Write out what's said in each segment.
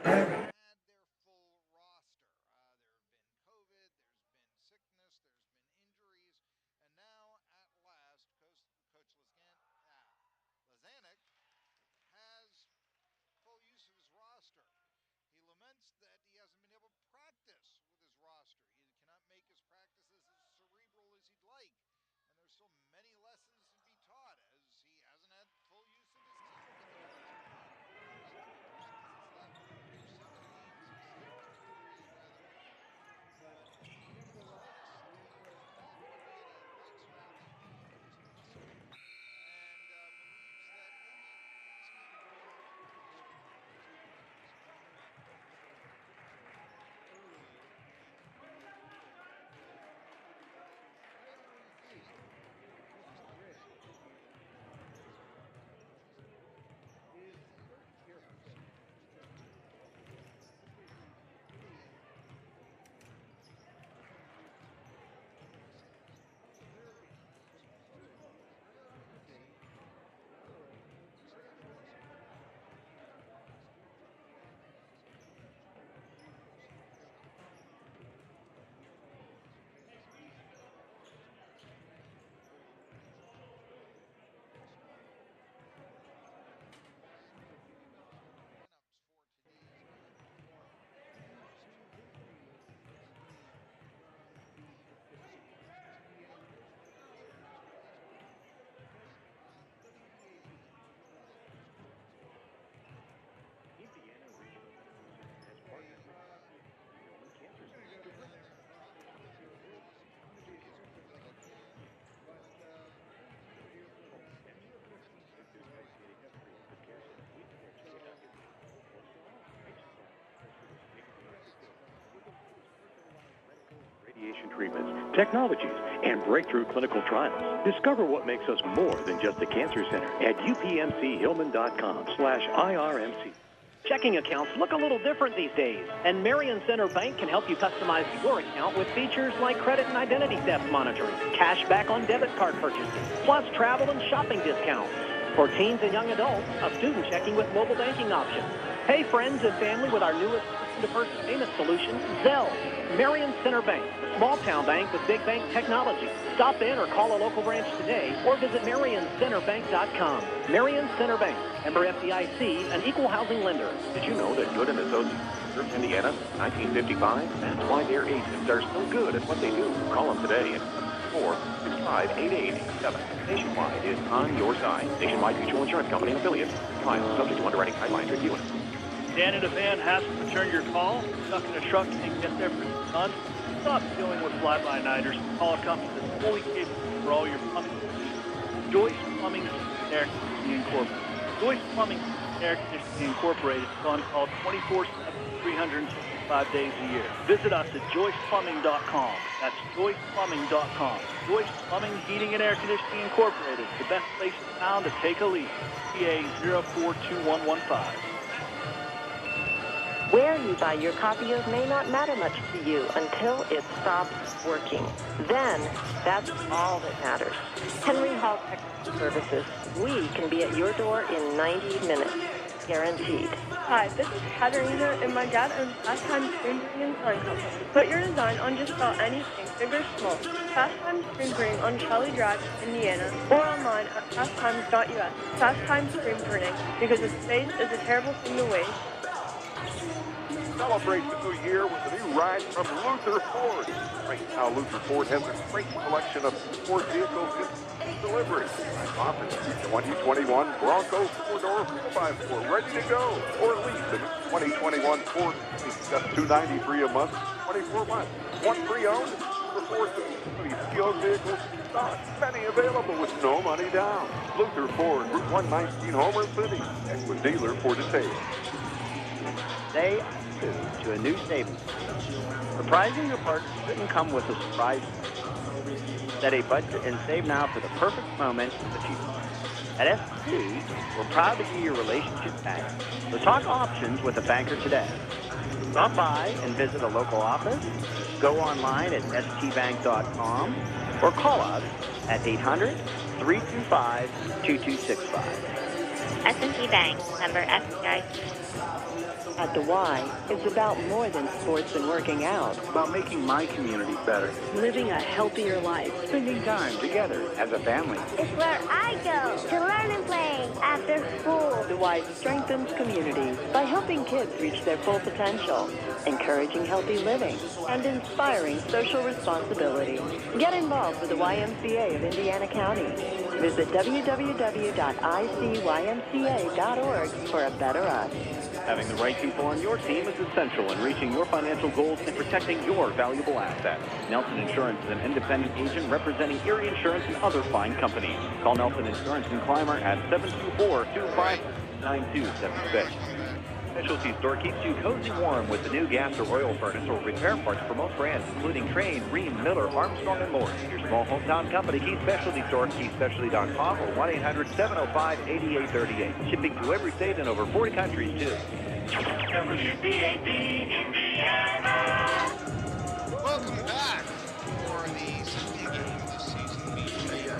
had their full roster. There have been COVID, there's been sickness, there's been injuries, and now at last, Coach Lazanik has full use of his roster. He laments that he hasn't been able to practice with his roster. He cannot make his practices as cerebral as he'd like, and there's still many lessons to be taught as he hasn't had full use of his team for the first time. There's 7 games, 7 victories rather, but nevertheless, Paul Barbieri likes Fauci, knows the history, and believes that maybe this can bring closer talks between his former earlier in radiation treatments, technologies, and breakthrough clinical trials. Discover what makes us more than just a cancer center at upmchillman.com/IRMC. Checking accounts look a little different these days, and Marion Center Bank can help you customize your account with features like credit and identity theft monitoring, cash back on debit card purchases, plus travel and shopping discounts. For teens and young adults, a student checking with mobile banking options. Pay friends and family with our newest person-to-person payment solution, Zelle. Marion Center Bank, a small-town bank with big bank technology. Stop in or call a local branch today or visit MarionCenterBank.com. Marion Center Bank, member FDIC, an equal housing lender. Did you know that Good and Associates served Indiana since 1955? That's why their agents are so good at what they do. Call them today at 465-8887. Nationwide is on your side. Nationwide Mutual Insurance Company and affiliates. Clients subject to underwriting guidelines reviewed. Dan in a van has to return your call. Stuck in a truck and get there for done. Stop dealing with fly-by-nighters. Call a company that's fully capable for all your plumbing needs. Joyce Plumbing and Air Conditioning Incorporated. Joyce Plumbing and Air Conditioning Incorporated is on call 24/7, 365 days a year. Visit us at joyceplumbing.com. That's joyceplumbing.com. Joyce Plumbing, Heating, and Air Conditioning Incorporated, the best place in town to take a leak. PA 042115. Where you buy your copiers may not matter much to you until it stops working. Then, that's all that matters. Henry Hall Technical Services. We can be at your door in 90 minutes. Guaranteed. Hi, this is Katerina, and my dad owns Pastime Screen Printing and Selling Company. Put your design on just about anything, big or small. Pastime Screen Printing on Shelley Drive, Indiana, or online at pastimes.us. Pastime Screen Printing, because a space is a terrible thing to waste. Celebrate the new year with a new ride from Luther Ford. Right now, Luther Ford has a great selection of Ford vehicles in delivery. Offers 2021 Bronco 4-door 4x4 ready to go. Or lease a 2021 Ford just $293 a month, 24 months. One pre-owned for Ford PO vehicles in stock. Many available with no money down. Luther Ford, Route 119, Homer City. And with dealer for details. Say to a new savings. Surprising your partner couldn't come with a surprise. Set a budget and save now for the perfect moment in the future. At S2, we're proud to be your relationship bank. So talk options with a banker today. Stop by and visit a local office. Go online at stbank.com or call us at 800-325-2265. S&T Bank, member FDIC. At the Y, it's about more than sports and working out. About making my community better. Living a healthier life. Spending time together as a family. It's where I go to learn and play after school. The Y strengthens communities by helping kids reach their full potential, encouraging healthy living, and inspiring social responsibility. Get involved with the YMCA of Indiana County. Visit www.icymca.org for a better us. Having the right people on your team is essential in reaching your financial goals and protecting your valuable assets. Nelson Insurance is an independent agent representing Erie Insurance and other fine companies. Call Nelson Insurance and Clymer at 724-259-9276. Specialty store keeps you cozy warm with the new gas or oil furnace or repair parts for most brands, including Trane, Rheem, Miller, Armstrong, and more. Your small hometown company, Key Specialty Store, keyspecialty.com, or 1-800-705-8838. Shipping to every state and over 40 countries, too. Welcome back for the second game this season between the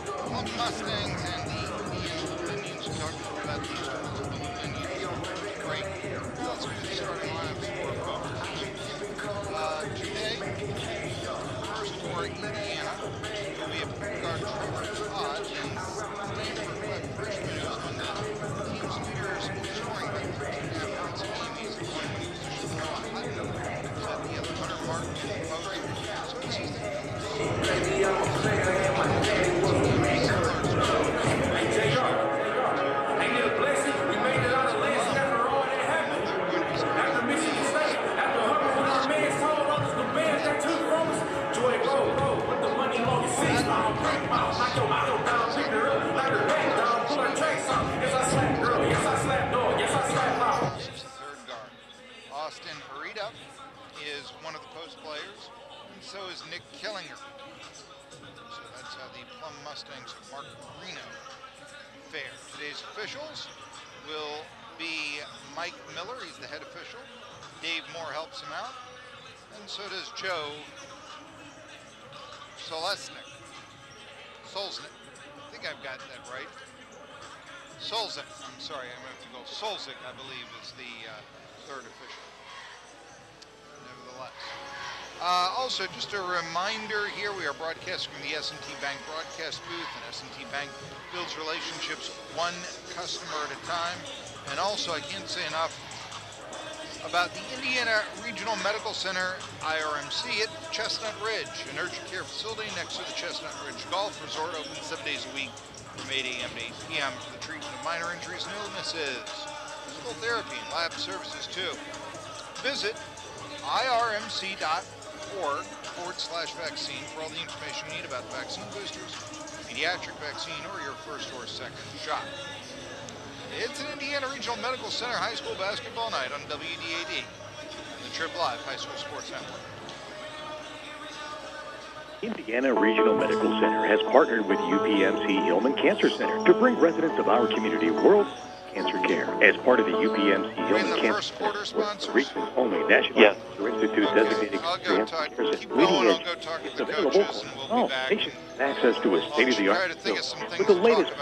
Plum Mustangs and the Indians. We talked about these ones, the Indians. Great. Let's get starting lineups for folks. Today, first for Indiana, we have guard Trevor Todd, the named freshman who's been the team's leaders in scoring by 13.5 points a game. He's the one who's Noah Hutton set the 100 mark in the post. So this is Austin Harita is one of the post players, and so is Nick Killinger. So that's how the Plum Mustangs of Mark Marino fare. Today's officials will be Mike Miller, he's the head official. Dave Moore helps him out, and so does Joe Solznick. I think I've got that right. Solzik, I'm sorry, I'm going to have to go. Solzik, I believe, is the third official. Nevertheless. Also, just a reminder here, we are broadcasting from the S&T Bank broadcast booth, and S&T Bank builds relationships one customer at a time. And also, I can't say enough about the Indiana Regional Medical Center, IRMC, at Chestnut Ridge, an urgent care facility next to the Chestnut Ridge Golf Resort, open 7 days a week from 8 a.m. to 8 p.m. for the treatment of minor injuries and illnesses, physical therapy, and lab services, too. Visit irmc.org/vaccine for all the information you need about vaccine boosters, pediatric vaccine, or your first or second shot. It's an Indiana Regional Medical Center high school basketball night on WDAD and the Trip Live High School Sports Network. Indiana Regional Medical Center has partnered with UPMC Hillman Cancer Center to bring residents of our community world cancer care. As part of the UPMC Hillman Cancer Center, the region's only National Cancer Institute designated cancer care center, leading edge is available for all patients. Access to a state-of-the-art facility with the latest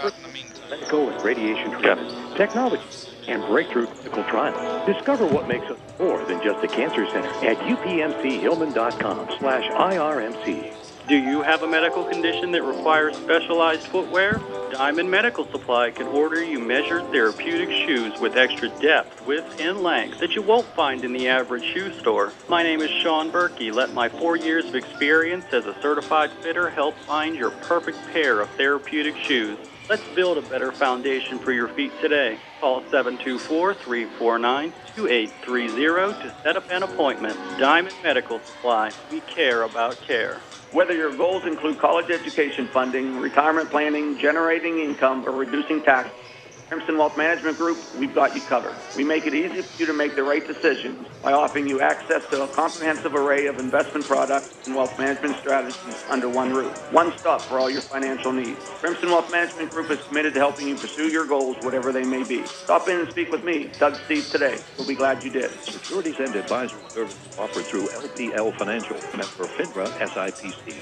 medical and radiation treatment, technology, and breakthrough clinical trials. Discover what makes us more than just a cancer center at upmchillman.com/IRMC. Do you have a medical condition that requires specialized footwear? Diamond Medical Supply can order you measured therapeutic shoes with extra depth, width, and length that you won't find in the average shoe store. My name is Sean Berkey. Let my 4 years of experience as a certified fitter help find your perfect pair of therapeutic shoes. Let's build a better foundation for your feet today. Call 724-349-2830 to set up an appointment. Diamond Medical Supply. We care about care. Whether your goals include college education funding, retirement planning, generating income, or reducing taxes, Crimson Wealth Management Group, we've got you covered. We make it easy for you to make the right decisions by offering you access to a comprehensive array of investment products and wealth management strategies under one roof. One stop for all your financial needs. Crimson Wealth Management Group is committed to helping you pursue your goals, whatever they may be. Stop in and speak with me, Doug Steve, today. We'll be glad you did. Securities and advisory services offered through LPL Financial, member FINRA SIPC.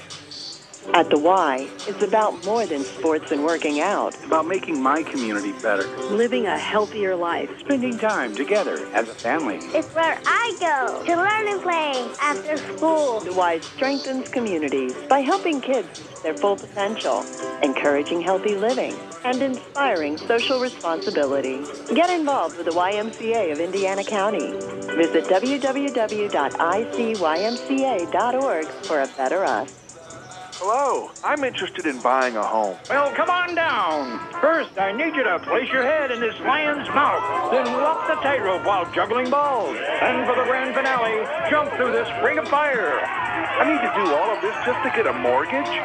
At the Y, it's about more than sports and working out. It's about making my community better. Living a healthier life. Spending time together as a family. It's where I go to learn and play after school. The Y strengthens communities by helping kids reach their full potential, encouraging healthy living, and inspiring social responsibility. Get involved with the YMCA of Indiana County. Visit www.icymca.org for a better us. Hello, I'm interested in buying a home. Well, come on down. First, I need you to place your head in this lion's mouth. Then walk the tightrope while juggling balls. And for the grand finale, jump through this ring of fire. I need to do all of this just to get a mortgage?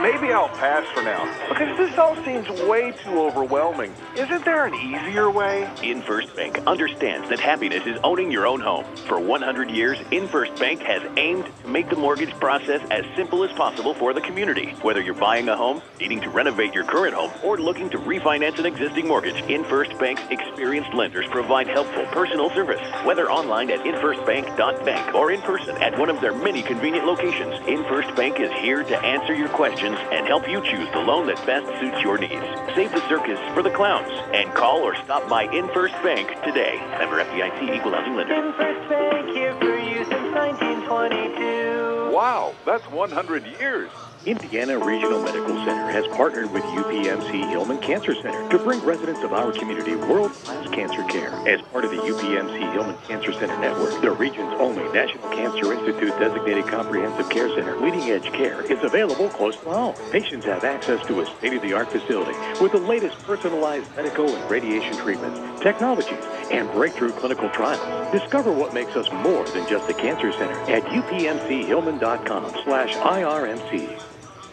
Maybe I'll pass for now, because this all seems way too overwhelming. Isn't there an easier way? InFirst Bank understands that happiness is owning your own home. For 100 years, InFirst Bank has aimed to make the mortgage process as simple as possible for the community. Whether you're buying a home, needing to renovate your current home, or looking to refinance an existing mortgage, InFirst Bank's experienced lenders provide helpful personal service. Whether online at infirstbank.bank or in person at one of their many convenient locations, InFirst Bank is here to answer your questions and help you choose the loan that best suits your needs. Save the circus for the clowns and call or stop by InFirst Bank today. Member FDIC, Equal Housing Lender. InFirst Bank here for you since 1922. Wow, that's 100 years. Indiana Regional Medical Center has partnered with UPMC Hillman Cancer Center to bring residents of our community world-class cancer care. As part of the UPMC Hillman Cancer Center network, the region's only National Cancer Institute designated comprehensive care center, leading-edge care is available close to home. Patients have access to a state-of-the-art facility with the latest personalized medical and radiation treatments, technologies, and breakthrough clinical trials. Discover what makes us more than just a cancer center at upmchillman.com/IRMC.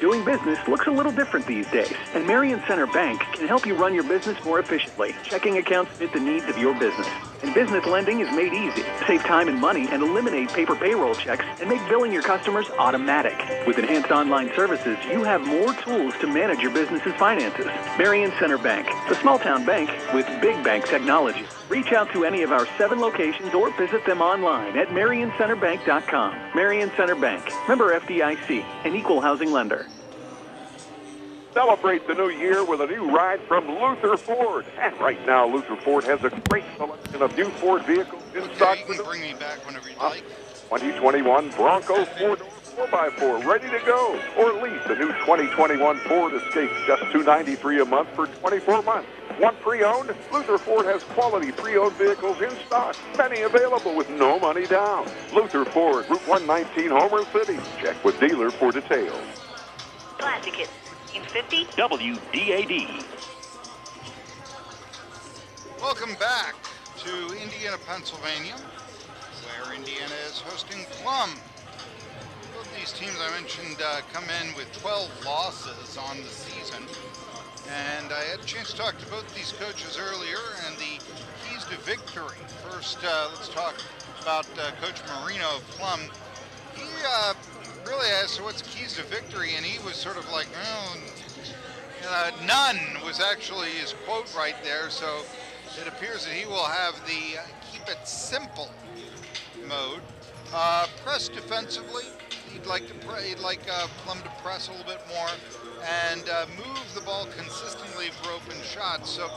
Doing business looks a little different these days, and Marion Center Bank can help you run your business more efficiently. Checking accounts fit the needs of your business, and business lending is made easy. Save time and money and eliminate paper payroll checks and make billing your customers automatic. With enhanced online services, you have more tools to manage your business's finances. Marion Center Bank, the small-town bank with big bank technology. Reach out to any of our 7 locations or visit them online at marioncenterbank.com. Marion Center Bank, member FDIC, an equal housing lender. Celebrate the new year with a new ride from Luther Ford. And right now, Luther Ford has a great selection of new Ford vehicles in stock. You can bring me back whenever you like. 2021 Bronco 4-door 4x4 ready to go. Or lease the new 2021 Ford Escape, just $293 a month for 24 months. Want pre-owned? Luther Ford has quality pre-owned vehicles in stock. Many available with no money down. Luther Ford, Route 119, Homer City. Check with dealer for details. Glad to get 50 WDAD. Welcome back to Indiana, Pennsylvania, where Indiana is hosting Plum. Both these teams I mentioned come in with 12 losses on the season. And I had a chance to talk to both these coaches earlier and the keys to victory. First, let's talk about Coach Marino of Plum. He really asked what's keys to victory, and he was sort of like, none was actually his quote right there. So it appears that he will have the keep it simple mode. Press defensively. He'd like Plum to press a little bit more and move the ball consistently for open shots. So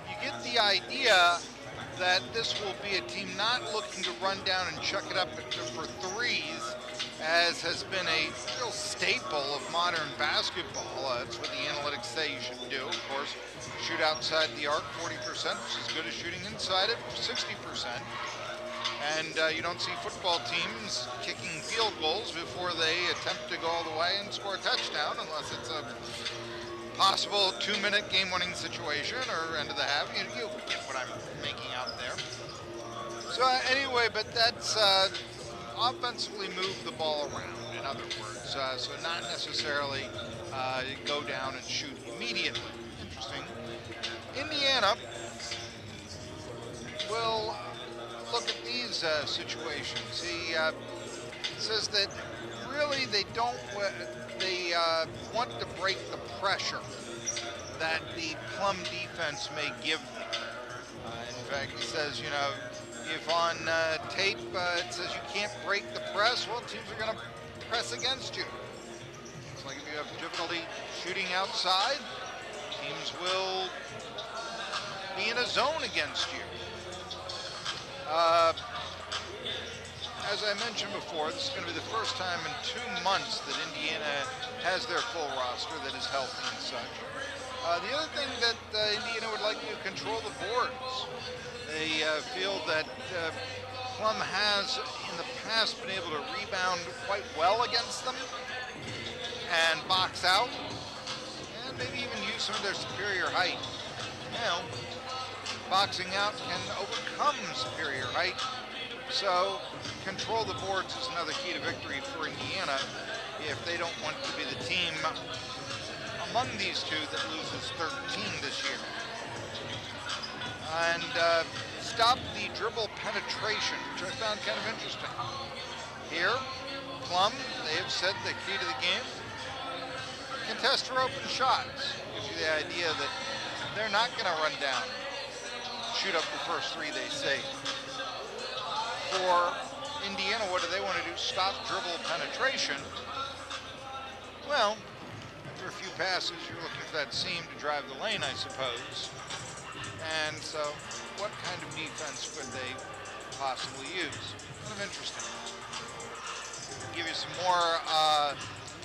you get the idea that this will be a team not looking to run down and chuck it up for threes, as has been a real staple of modern basketball. That's what the analytics say you should do. Of course, shoot outside the arc 40%, which is good as shooting inside it 60%. And you don't see football teams kicking field goals before they attempt to go all the way and score a touchdown, unless it's a possible 2-minute game-winning situation or end of the half. You get what I'm making out there. So anyway, but that's offensively move the ball around, in other words. So not necessarily go down and shoot immediately. Interesting. Indiana will look at these situations. He says that really they want to break the pressure that the Plum defense may give them. In fact, he says, if on tape it says you can't break the press, well, teams are going to press against you. It's like have difficulty shooting outside, teams will be in a zone against you. As I mentioned before, this is going to be the first time in 2 months that Indiana has their full roster that is healthy and such. The other thing that Indiana would like to control the boards. They feel that Plum has in the past been able to rebound quite well against them and box out and maybe even use some of their superior height. Now, boxing out can overcome superior height, so control the boards is another key to victory for Indiana if they don't want to be the team among these two that loses 13 this year. And stop the dribble penetration, which I found kind of interesting. Here, Plum, they have said the key to the game, contest for open shots. Gives you the idea that they're not going to run down, shoot up the first three they save. For Indiana, what do they want to do? Stop dribble penetration. Well, after a few passes, you're looking for that seam to drive the lane, I suppose. And so, what kind of defense would they possibly use? Kind of interesting. I'll give you some more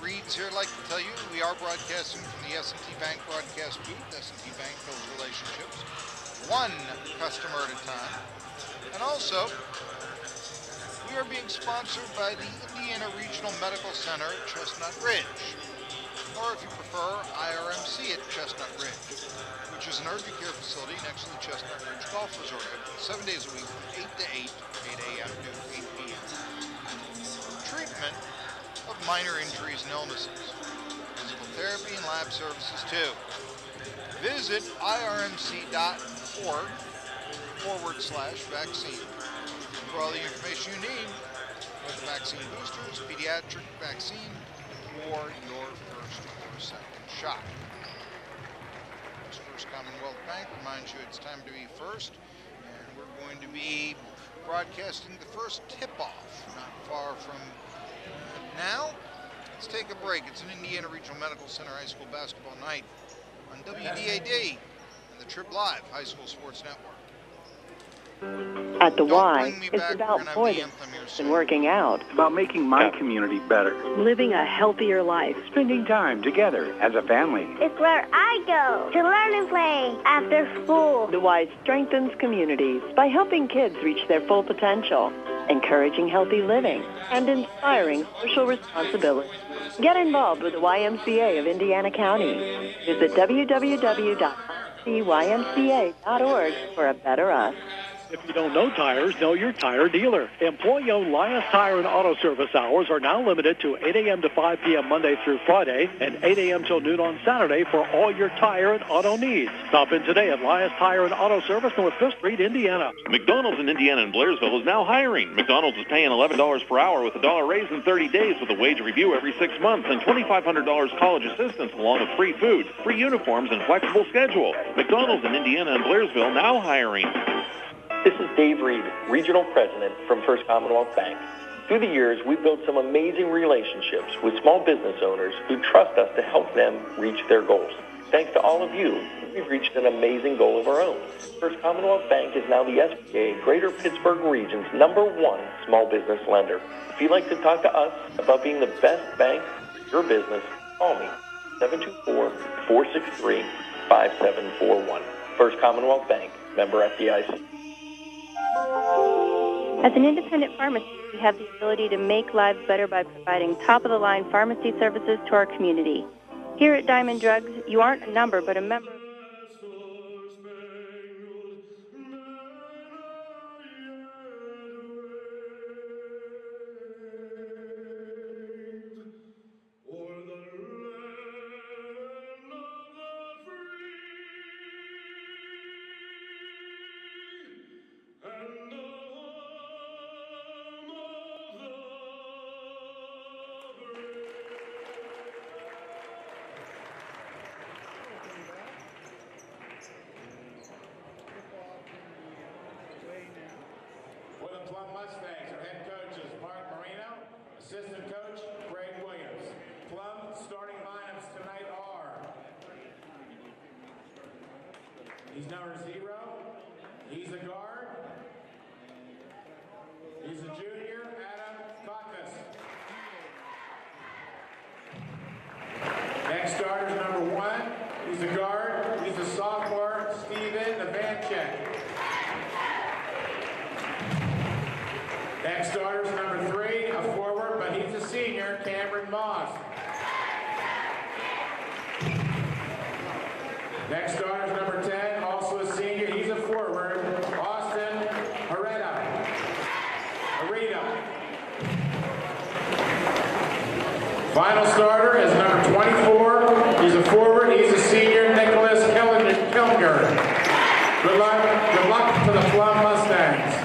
reads here. I'd like to tell you, we are broadcasting from the S&T Bank broadcast booth. S&T Bank builds relationships one customer at a time. And also, we are being sponsored by the Indiana Regional Medical Center at Chestnut Ridge, or if you prefer, IRMC at Chestnut Ridge, which is an urgent care facility next to the Chestnut Ridge Golf Resort, 7 days a week, 8 to 8, 8 a.m. to 8 p.m. Treatment of minor injuries and illnesses, physical therapy and lab services too. Visit irmc.org/vaccine for all the information you need, whether vaccine boosters, pediatric vaccine, or your first or second shot. First Commonwealth Bank reminds you it's time to be first, and we're going to be broadcasting the first tip-off not far from now. Let's take a break. It's an Indiana Regional Medical Center High School basketball night on WDAD and the Trib Live High School Sports Network. At the Y, it's about more than working out. It's about making my community better. Living a healthier life. Spending time together as a family. It's where I go to learn and play after school. The Y strengthens communities by helping kids reach their full potential, encouraging healthy living, and inspiring social responsibility. Get involved with the YMCA of Indiana County. Visit www.ymca.org for a better us. If you don't know tires, know your tire dealer. Employee-owned Lias Tire and Auto Service hours are now limited to 8 a.m. to 5 p.m. Monday through Friday and 8 a.m. till noon on Saturday for all your tire and auto needs. Stop in today at Lias Tire and Auto Service, North 5th Street, Indiana. McDonald's in Indiana and Blairsville is now hiring. McDonald's is paying $11 per hour with $1 raise in 30 days with a wage review every 6 months and $2,500 college assistance along with free food, free uniforms, and flexible schedule. McDonald's in Indiana and Blairsville now hiring. This is Dave Reed, Regional President from First Commonwealth Bank. Through the years, we've built some amazing relationships with small business owners who trust us to help them reach their goals. Thanks to all of you, we've reached an amazing goal of our own. First Commonwealth Bank is now the SBA Greater Pittsburgh Region's #1 small business lender. If you'd like to talk to us about being the best bank for your business, call me, 724-463-5741. First Commonwealth Bank, member FDIC. As an independent pharmacist, we have the ability to make lives better by providing top-of-the-line pharmacy services to our community. Here at Diamond Drugs, you aren't a number, but a member. For the Plum Mustangs, our head coach is Mark Marino, assistant coach Greg Williams. Plum starting lineups tonight are, he's number 0, he's a guard, he's a junior, Adam Caucus. Next starter's number 1, he's a guard, he's a sophomore, Steven Ivanchek. Next starter's number 3, a forward, but he's a senior, Cameron Moss. Next starter's number 10, also a senior, he's a forward, Austin Areta. Final starter is number 24, he's a forward, he's a senior, Nicholas Killinger. Good luck to the Plum Mustangs.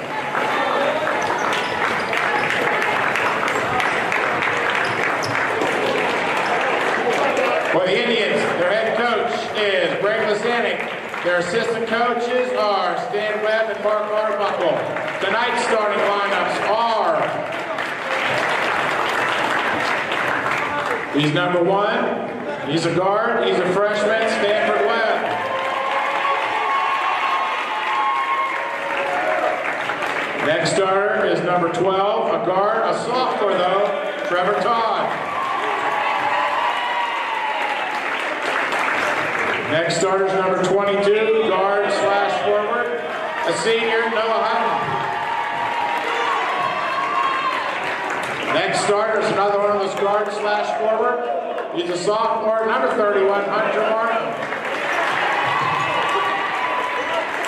For the Indians, their head coach is Greg Lasanik. Their assistant coaches are Stan Webb and Mark Arbuckle. Tonight's starting lineups are, he's number 1, he's a guard, he's a freshman, Stanford Webb. Next starter is number 12, a guard, a sophomore though, Trevor Todd. Next starter is number 22, guard / forward, a senior, Noah Hutton. Next starter is another one of those guard / forward. He's a sophomore, number 31, Hunter Martin.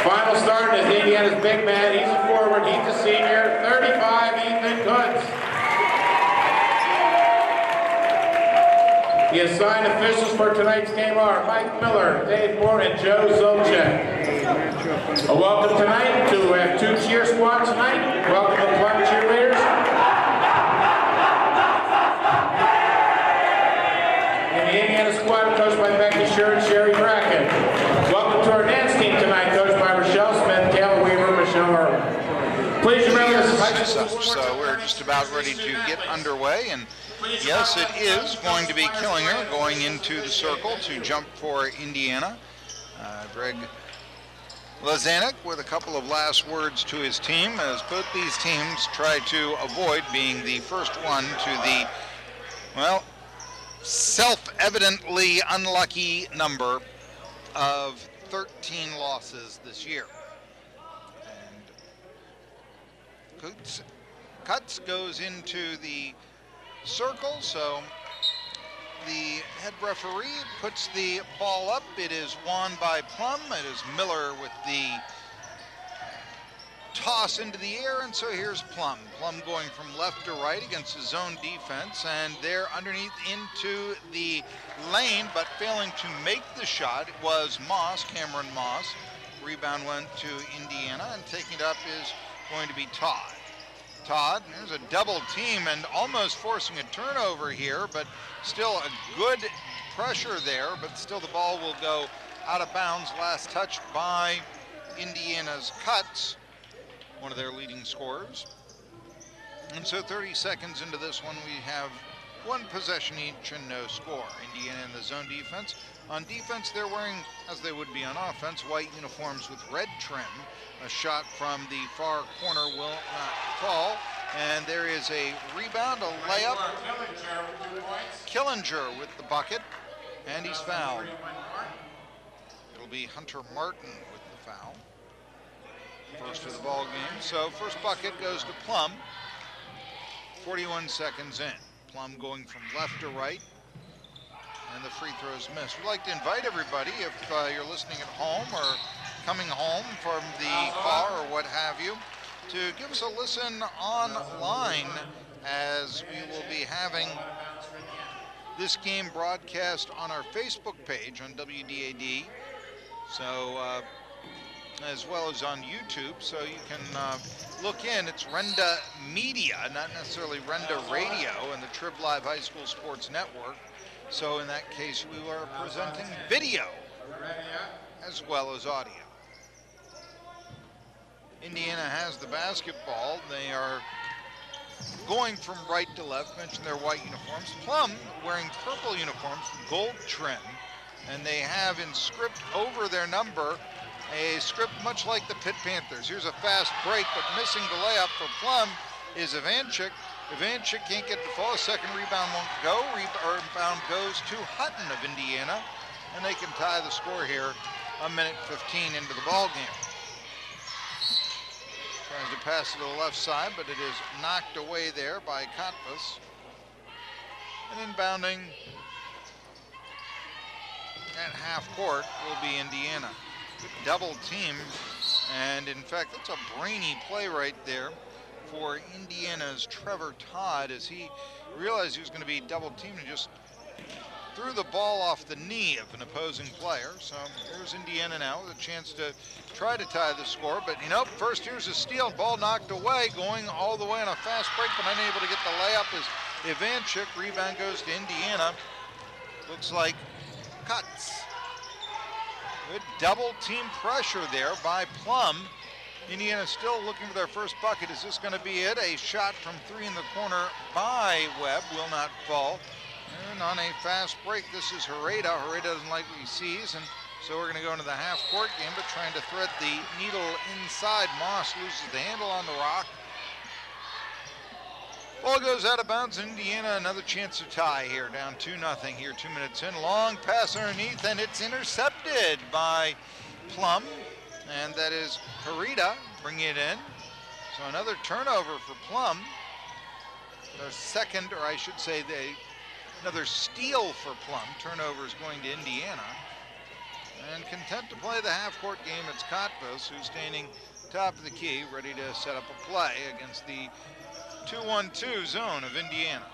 Final starter is Indiana's big man. He's a forward, he's a senior, 35, Ethan Kuntz. The assigned officials for tonight's game are Mike Miller, Dave Moore, and Joe Zolchek. A welcome tonight to have 2 cheer squads tonight. Welcome to the Plum cheerleaders. And the Indiana squad coached by Becky Sher and Sherry Brackett. Welcome to our dance team tonight, coached by Rochelle Smith, Taylor Weaver, Michelle Earl. Please remember this is so we're just about ready to get underway, and yes, it is going to be Killinger going into the circle to jump for Indiana. Greg Lasanik with a couple of last words to his team as both these teams try to avoid being the first one to the, well, self-evidently unlucky number of 13 losses this year. And Kutz goes into the circle, so the head referee puts the ball up. It is won by Plum. It is Miller with the toss into the air, and so here's Plum. Plum going from left to right against his zone defense, and they're underneath into the lane, but failing to make the shot was Moss, Cameron Moss. Rebound went to Indiana, and taking it up is going to be Todd. Todd, there's a double team and almost forcing a turnover here, but still a good pressure there, but still the ball will go out of bounds. Last touch by Indiana's Kutz, one of their leading scorers. And so 30 seconds into this one, we have 1 possession each and no score. Indiana in the zone defense. On defense, they're wearing, as they would be on offense, white uniforms with red trim. A shot from the far corner will not fall. And there is a rebound, a layup. Killinger with the bucket, and he's fouled. It'll be Hunter Martin with the foul. First of the ball game. So first bucket goes to Plum. 41 seconds in. Plum going from left to right. And the free throws missed. We'd like to invite everybody, if you're listening at home or coming home from the car or what have you, to give us a listen online, as we will be having this game broadcast on our Facebook page on WDAD, so as well as on YouTube, so you can look in. It's Renda Media, not necessarily Renda Radio, and the Trib Live High School Sports Network. So in that case, we are presenting video as well as audio. Indiana has the basketball. They are going from right to left. Mentioned their white uniforms. Plum wearing purple uniforms, gold trim, and they have in script over their number a script much like the Pitt Panthers. Here's a fast break, but missing the layup for Plum is Ivanchik. Ivanchik can't get the ball. Second rebound won't go. Rebound goes to Hutton of Indiana, and they can tie the score here a minute 15 into the ball game. Tries to pass to the left side, but it is knocked away there by Kotvis. And inbounding at half court will be Indiana. Good double team, and in fact, that's a brainy play right there for Indiana's Trevor Todd, as he realized he was going to be double teamed and just threw the ball off the knee of an opposing player. So here's Indiana now with a chance to try to tie the score, but first here's a steal, ball knocked away, going all the way on a fast break, but unable to get the layup as Ivanchik. Rebound goes to Indiana. Looks like Cuts. Good double team pressure there by Plum. Indiana still looking for their first bucket. Is this going to be it? A shot from three in the corner by Webb will not fall. And on a fast break, this is Hereda. Hereda doesn't like what he sees, and so we're going to go into the half-court game, but trying to thread the needle inside. Moss loses the handle on the rock. Ball goes out of bounds. Indiana another chance to tie here, down 2-0 here, 2 minutes in. Long pass underneath, and it's intercepted by Plum, and that is Hereda bringing it in. So another turnover for Plum. Their second, or I should say another steal for Plum. Turnover is going to Indiana. And content to play the half-court game, it's Kotvis, who's standing top of the key, ready to set up a play against the 2-1-2 zone of Indiana.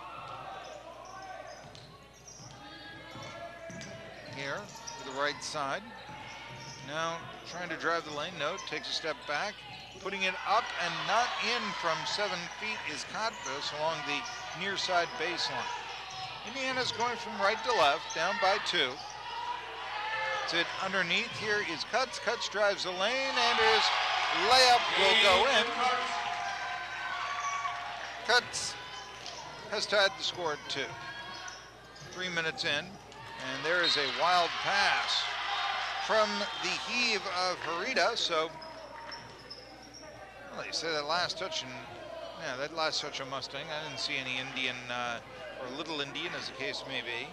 Here to the right side. Now trying to drive the lane. No, takes a step back. Putting it up and not in from 7 feet is Kotvis along the near side baseline. Indiana's going from right to left, down by 2. It's it underneath. Here is Cuts. Cuts drives the lane, and his layup will go in. Cuts has tied the score at 2. 3 minutes in, and there is a wild pass from the heave of Hereda. So, well, you say that last touch, and yeah, that last touch of Mustang. I didn't see any Indian or Little Indian, as the case may be,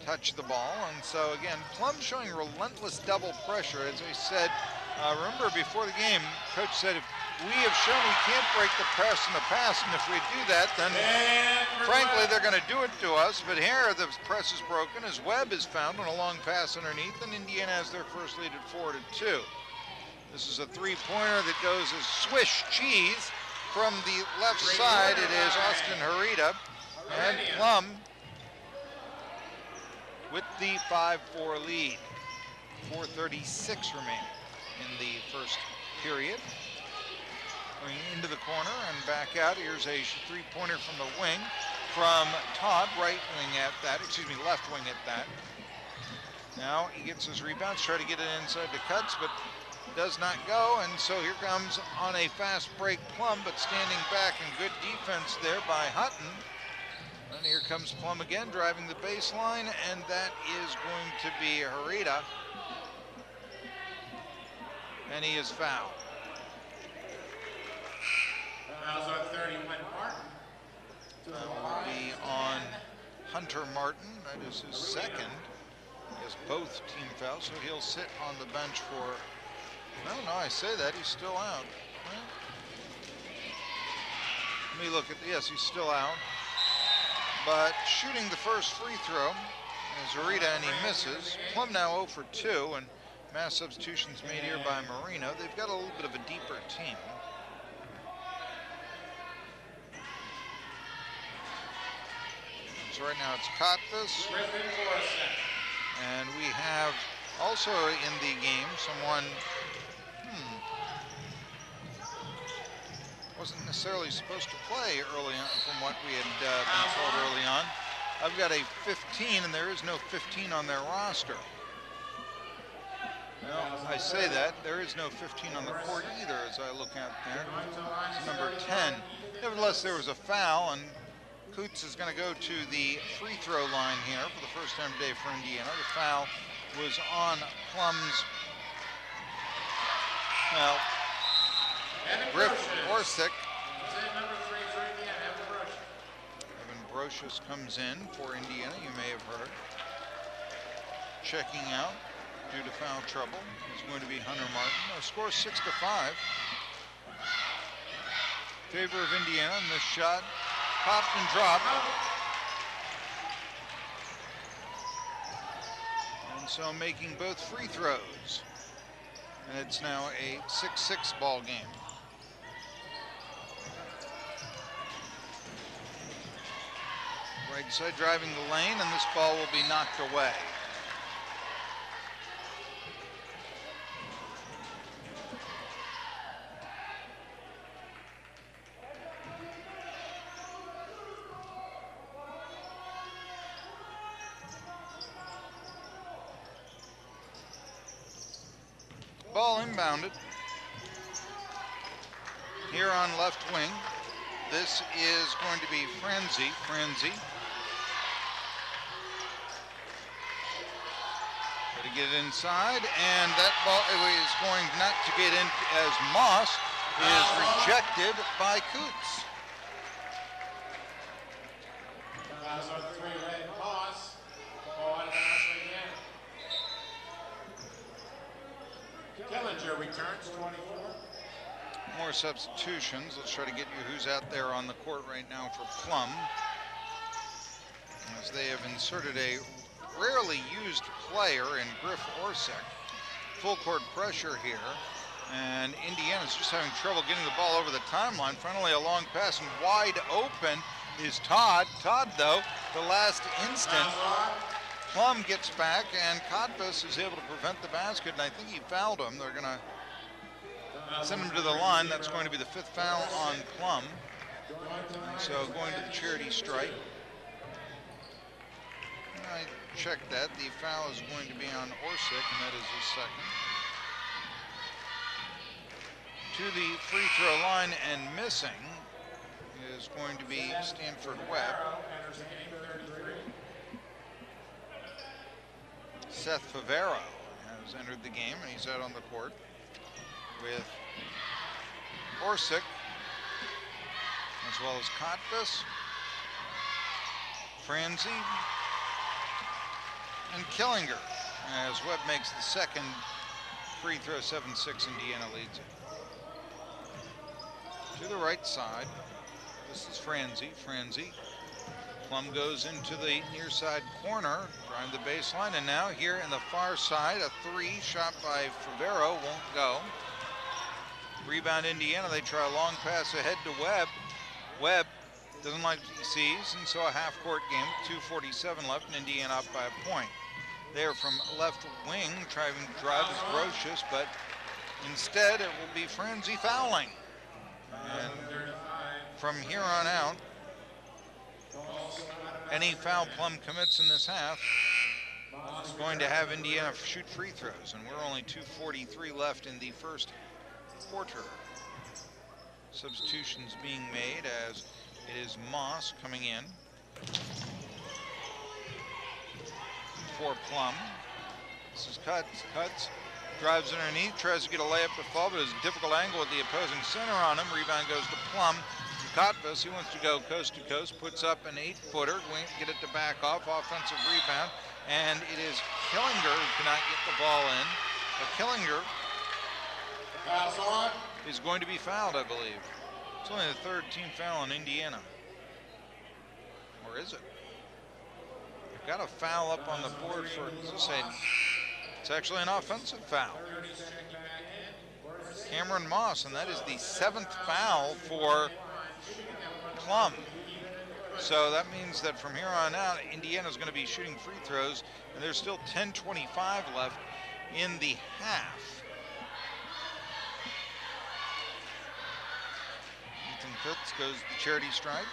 touch the ball. And so again, Plum showing relentless double pressure. As I said, remember before the game, Coach said if we have shown we can't break the press in the past, and if we do that, then frankly they're going to do it to us. But here the press is broken as Webb is found on a long pass underneath, and Indiana has their first lead at 4-2. This is a three-pointer that goes as Swiss cheese from the left side. It is Austin Hereda, and Plum with the 5-4 lead. 4:36 remaining in the first period. Going into the corner and back out. Here's a three-pointer from the wing from Todd, left wing at that. Now he gets his rebounds, try to get it inside the Cuts, but does not go, and so here comes on a fast break Plum, but standing back and good defense there by Hutton. And here comes Plum again, driving the baseline, and that is going to be Hereda. And he is fouled. Fouls on 31 Martin. That will be on Hunter Martin. That is his second. He has both team fouls, so he'll sit on the bench for... No, I say that. He's still out. Well, let me look at... Yes, he's still out. But shooting the first free throw is Hereda, and he misses. Plum now 0 for 2, and mass substitutions made here by Marino. They've got a little bit of a deeper team. So right now it's Kotvis. And we have also in the game someone wasn't necessarily supposed to play early on from what we had been told early on. I've got a 15, and there is no 15 on their roster. No, I say that. There is no 15 on the court either as I look out there. It's number 10. Nevertheless, there was a foul, and Coots is going to go to the free throw line here for the first time today for Indiana. The foul was on Plum's, well, Griff Orsic. Evan Brocious comes in for Indiana, you may have heard. Checking out due to foul trouble is going to be Hunter Martin. The score 6-5. Favor of Indiana, and this shot popped and dropped. And so making both free throws. And it's now a 6-6 ball game. Right side driving the lane, and this ball will be knocked away. Ball inbounded here on left wing. This is going to be Franzi. To get it inside, and that ball is going not to get in as Moss is rejected by Coots. Killinger returns 24. More substitutions. Let's try to get you who's out there on the court right now for Plum, as they have inserted a rarely used player in Griff Orsic. Full court pressure here, and Indiana's just having trouble getting the ball over the timeline. Finally a long pass, and wide open is Todd. Todd, though, the last instant, Plum gets back, and Kotbus is able to prevent the basket, and I think he fouled him. They're gonna send him to the line. That's going to be the 5th foul on Plum. So going to the charity stripe. I checked that. The foul is going to be on Orsic, and that is his second. To the free throw line and missing is going to be Stanford Webb. Seth Favero has entered the game, and he's out on the court with Orsic, as well as Kotbus, Franzi, and Killinger, as Webb makes the second free throw. 7-6, Indiana leads it. To the right side, this is Franzi. Plum goes into the near side corner, drive the baseline, and now here in the far side, a 3 shot by Favero won't go. Rebound Indiana, they try a long pass ahead to Webb. Webb doesn't like what he sees, and so a half-court game with 2:47 left, and Indiana up by a point. There from left wing, trying to drive is Brocious, but instead it will be Franzi fouling. And from here on out, any foul Plum commits in this half is going to have Indiana shoot free throws, and we're only 2:43 left in the first quarter. Substitutions being made as it is Moss coming in for Plum. This is Cuts, drives underneath, tries to get a layup to fall, but it's a difficult angle with the opposing center on him. Rebound goes to Plum. Kotbus, he wants to go coast to coast, puts up an 8-footer, get it to back off, offensive rebound, and it is Killinger who cannot get the ball in. But Killinger is going to be fouled, I believe. It's only the 3rd team foul on Indiana. Or is it? They've got a foul up on the board for, it's actually an offensive foul. Cameron Moss, and that is the 7th foul for Plum. So that means that from here on out, Indiana's going to be shooting free throws, and there's still 10:25 left in the half. Ethan Fitz goes to the charity stripe.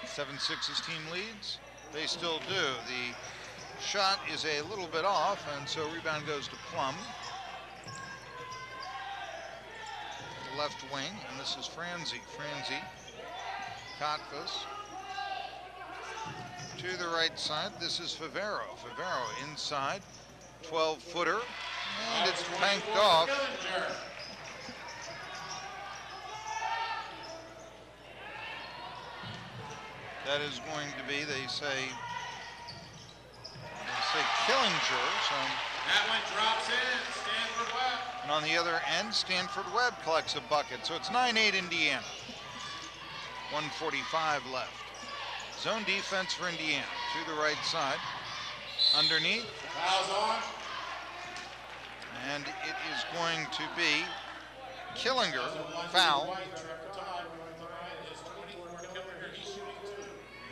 7-6 his team leads. They still do. The Shot is a little bit off, and so rebound goes to Plum. Left wing, and this is Franzi. Kotvas. To the right side, this is Favero. Favero inside, 12-footer, and it's banked off. That is going to be, they say Killinger. So That one drops in, Stanford Webb. And on the other end, Stanford Webb collects a bucket. So it's 9-8 Indiana. 1:45 left. Zone defense for Indiana. To the right side. Underneath. Fouls on. And it is going to be Killinger. Foul.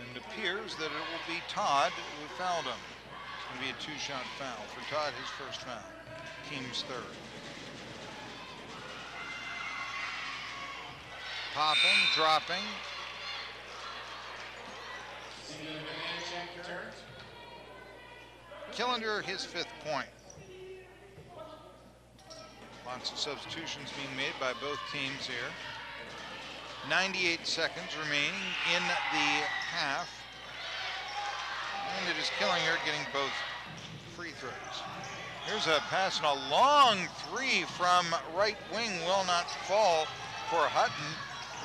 And it appears that it will be Todd who fouled him. It's going to be a two-shot foul for Todd, his first foul. Team's third. Popping, dropping. Killinger, his fifth point. Lots of substitutions being made by both teams here. 98 seconds remaining in the half. And it is Killinger getting both free throws. Here's a pass and a long three from right wing, will not fall for Hutton.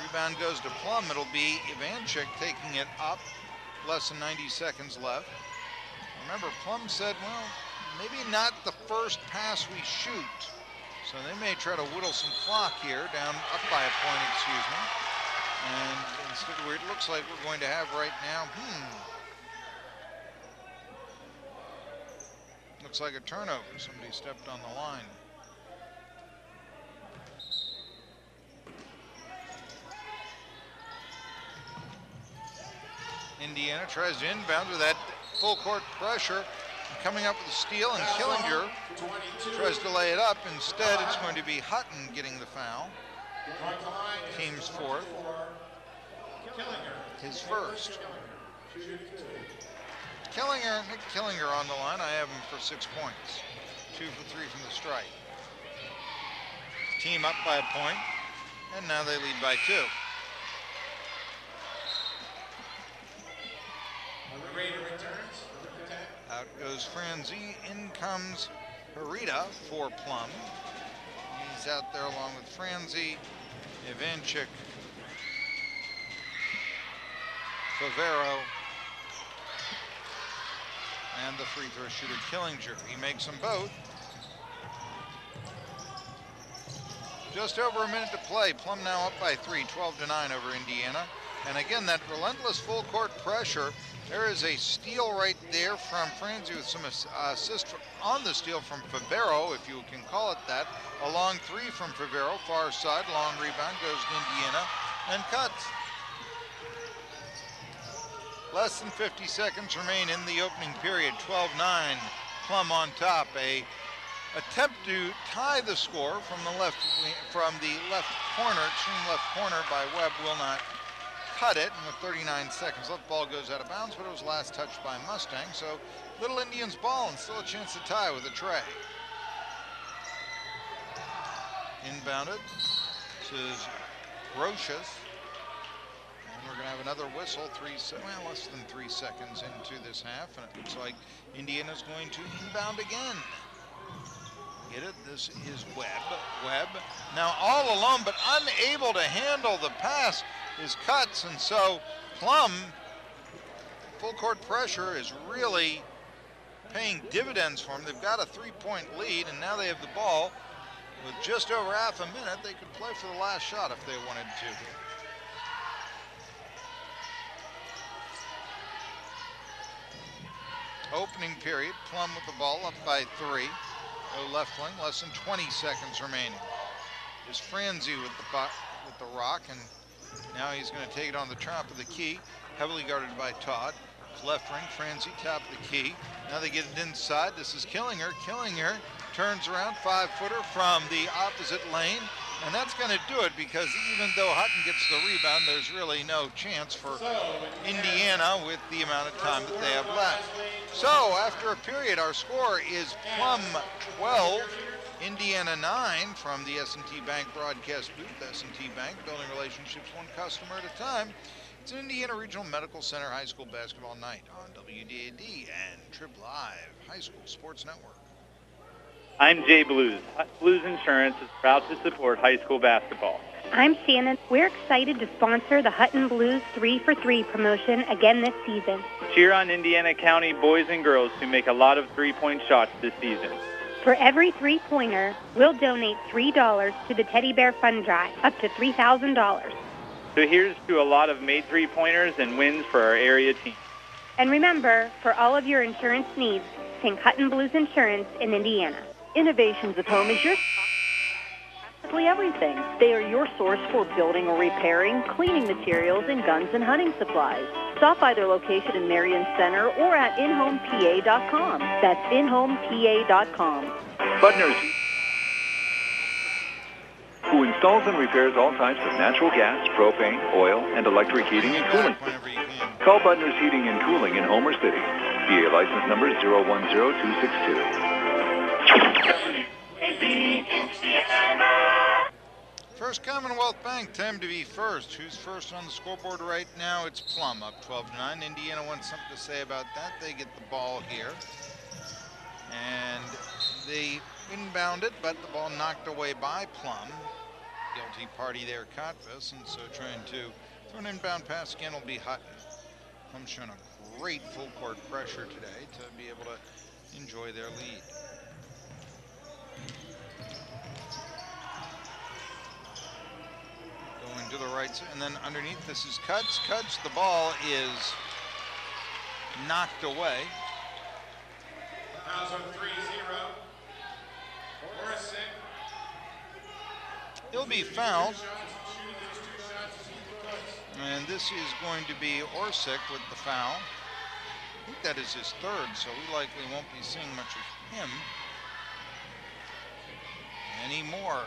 Rebound goes to Plum. It'll be Ivanchik taking it up. Less than 90 seconds left. Remember, Plum said, well, maybe not the first pass we shoot. So they may try to whittle some clock here, down up by a point, excuse me. And instead, it looks like we're going to have right now, looks like a turnover. Somebody stepped on the line. Indiana tries to inbound with that full court pressure. Coming up with a steal, and Killinger tries to lay it up. Instead, it's going to be Hutton getting the foul. Team's fourth. His first. Killinger on the line. I have him for 6 points. 2 for 3 from the stripe. Team up by a point, and now they lead by 2. Out goes Franzi. In comes Harita for Plum. He's out there along with Franzi, Ivanchik, Favero, and the free throw shooter Killinger. He makes them both. Just over a minute to play. Plum now up by 3, 12-9 over Indiana. And again, that relentless full court pressure. There is a steal right there from Franzi with some assist on the steal from Favero, if you can call it that. A long three from Favero, far side, long rebound, goes to Indiana, and cuts. Less than 50 seconds remain in the opening period, 12-9, Plum on top. A attempt to tie the score from the left corner, extreme left corner by Webb will not cut it, and with 39 seconds left, the ball goes out of bounds, but it was last touched by Mustang, so Little Indians ball and still a chance to tie with a tray. Inbounded. This is Rochus. And we're going to have another whistle, less than 3 seconds into this half, and it looks like Indiana's going to inbound again. Get it? This is Webb. Now all alone, but unable to handle the pass is Cuts, and so Plum, full court pressure is really paying dividends for them. They've got a 3-point lead, and now they have the ball. With just over half a minute, they could play for the last shot if they wanted to. Opening period, Plum with the ball up by 3. Go left wing, less than 20 seconds remaining. There's Franzi with the rock, and now he's going to take it on the top of the key, heavily guarded by Todd. Left ring, Franzi, top of the key. Now they get it inside. This is Killinger. Killinger turns around, 5-footer from the opposite lane. And that's going to do it, because even though Hutton gets the rebound, there's really no chance for Indiana with the amount of time that they have left. So after a period, our score is Plum 12, Indiana 9 from the S&T Bank broadcast booth. S&T Bank, building relationships one customer at a time. It's an Indiana Regional Medical Center high school basketball night on WDAD and Trib Live High School Sports Network. I'm Jay Blues. Blues Insurance is proud to support high school basketball. I'm Shannon. We're excited to sponsor the Hutton Blues 3 for 3 promotion again this season. Cheer on Indiana County boys and girls who make a lot of three-point shots this season. For every three-pointer, we'll donate $3 to the Teddy Bear Fund Drive, up to $3,000. So here's to a lot of made three-pointers and wins for our area team. And remember, for all of your insurance needs, think Hutton Blues Insurance in Indiana. Innovations of Home is your practically everything. They are your source for building or repairing, cleaning materials, and guns and hunting supplies. Stop by their location in Marion Center or at inhomepa.com. That's inhomepa.com. Budner's, who installs and repairs all types of natural gas, propane, oil, and electric heating and cooling. Call Budner's Heating and Cooling in Homer City. PA license number 010262. First Commonwealth Bank, time to be first. Who's first on the scoreboard right now? It's Plum, up 12-9. Indiana wants something to say about that. They get the ball here. And they inbound it, but the ball knocked away by Plum. Guilty party there, Cottbus, and so trying to throw an inbound pass again will be Hutton. Plum's shown a great full court pressure today to be able to enjoy their lead. Going to the right side, and then underneath this is Cuts. Cuts, the ball is knocked away. He'll be fouled. And this is going to be Orsic with the foul. I think that is his third, so we likely won't be seeing much of him anymore.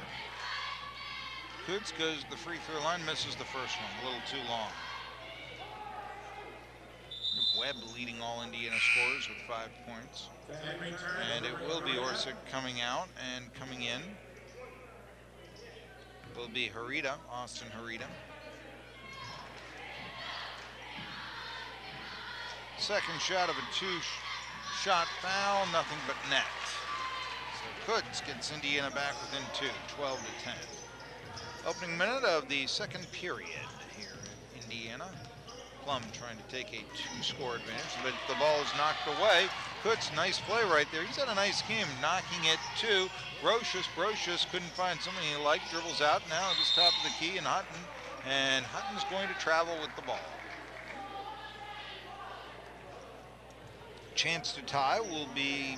Kutz goes to the free throw line, misses the first one, a little too long. Webb leading all Indiana scorers with 5 points. And it will be Orsic coming out, and coming in will be Harita, Austin Harita. Second shot of a two-shot foul, nothing but net. So Kutz gets Indiana back within 2, 12-10. Opening minute of the second period here in Indiana. Plum trying to take a two-score advantage, but the ball is knocked away. Kutz, nice play right there. He's had a nice game, knocking it to Brocious. Brocious couldn't find something he liked, dribbles out now at the top of the key, and Hutton's going to travel with the ball. Chance to tie will be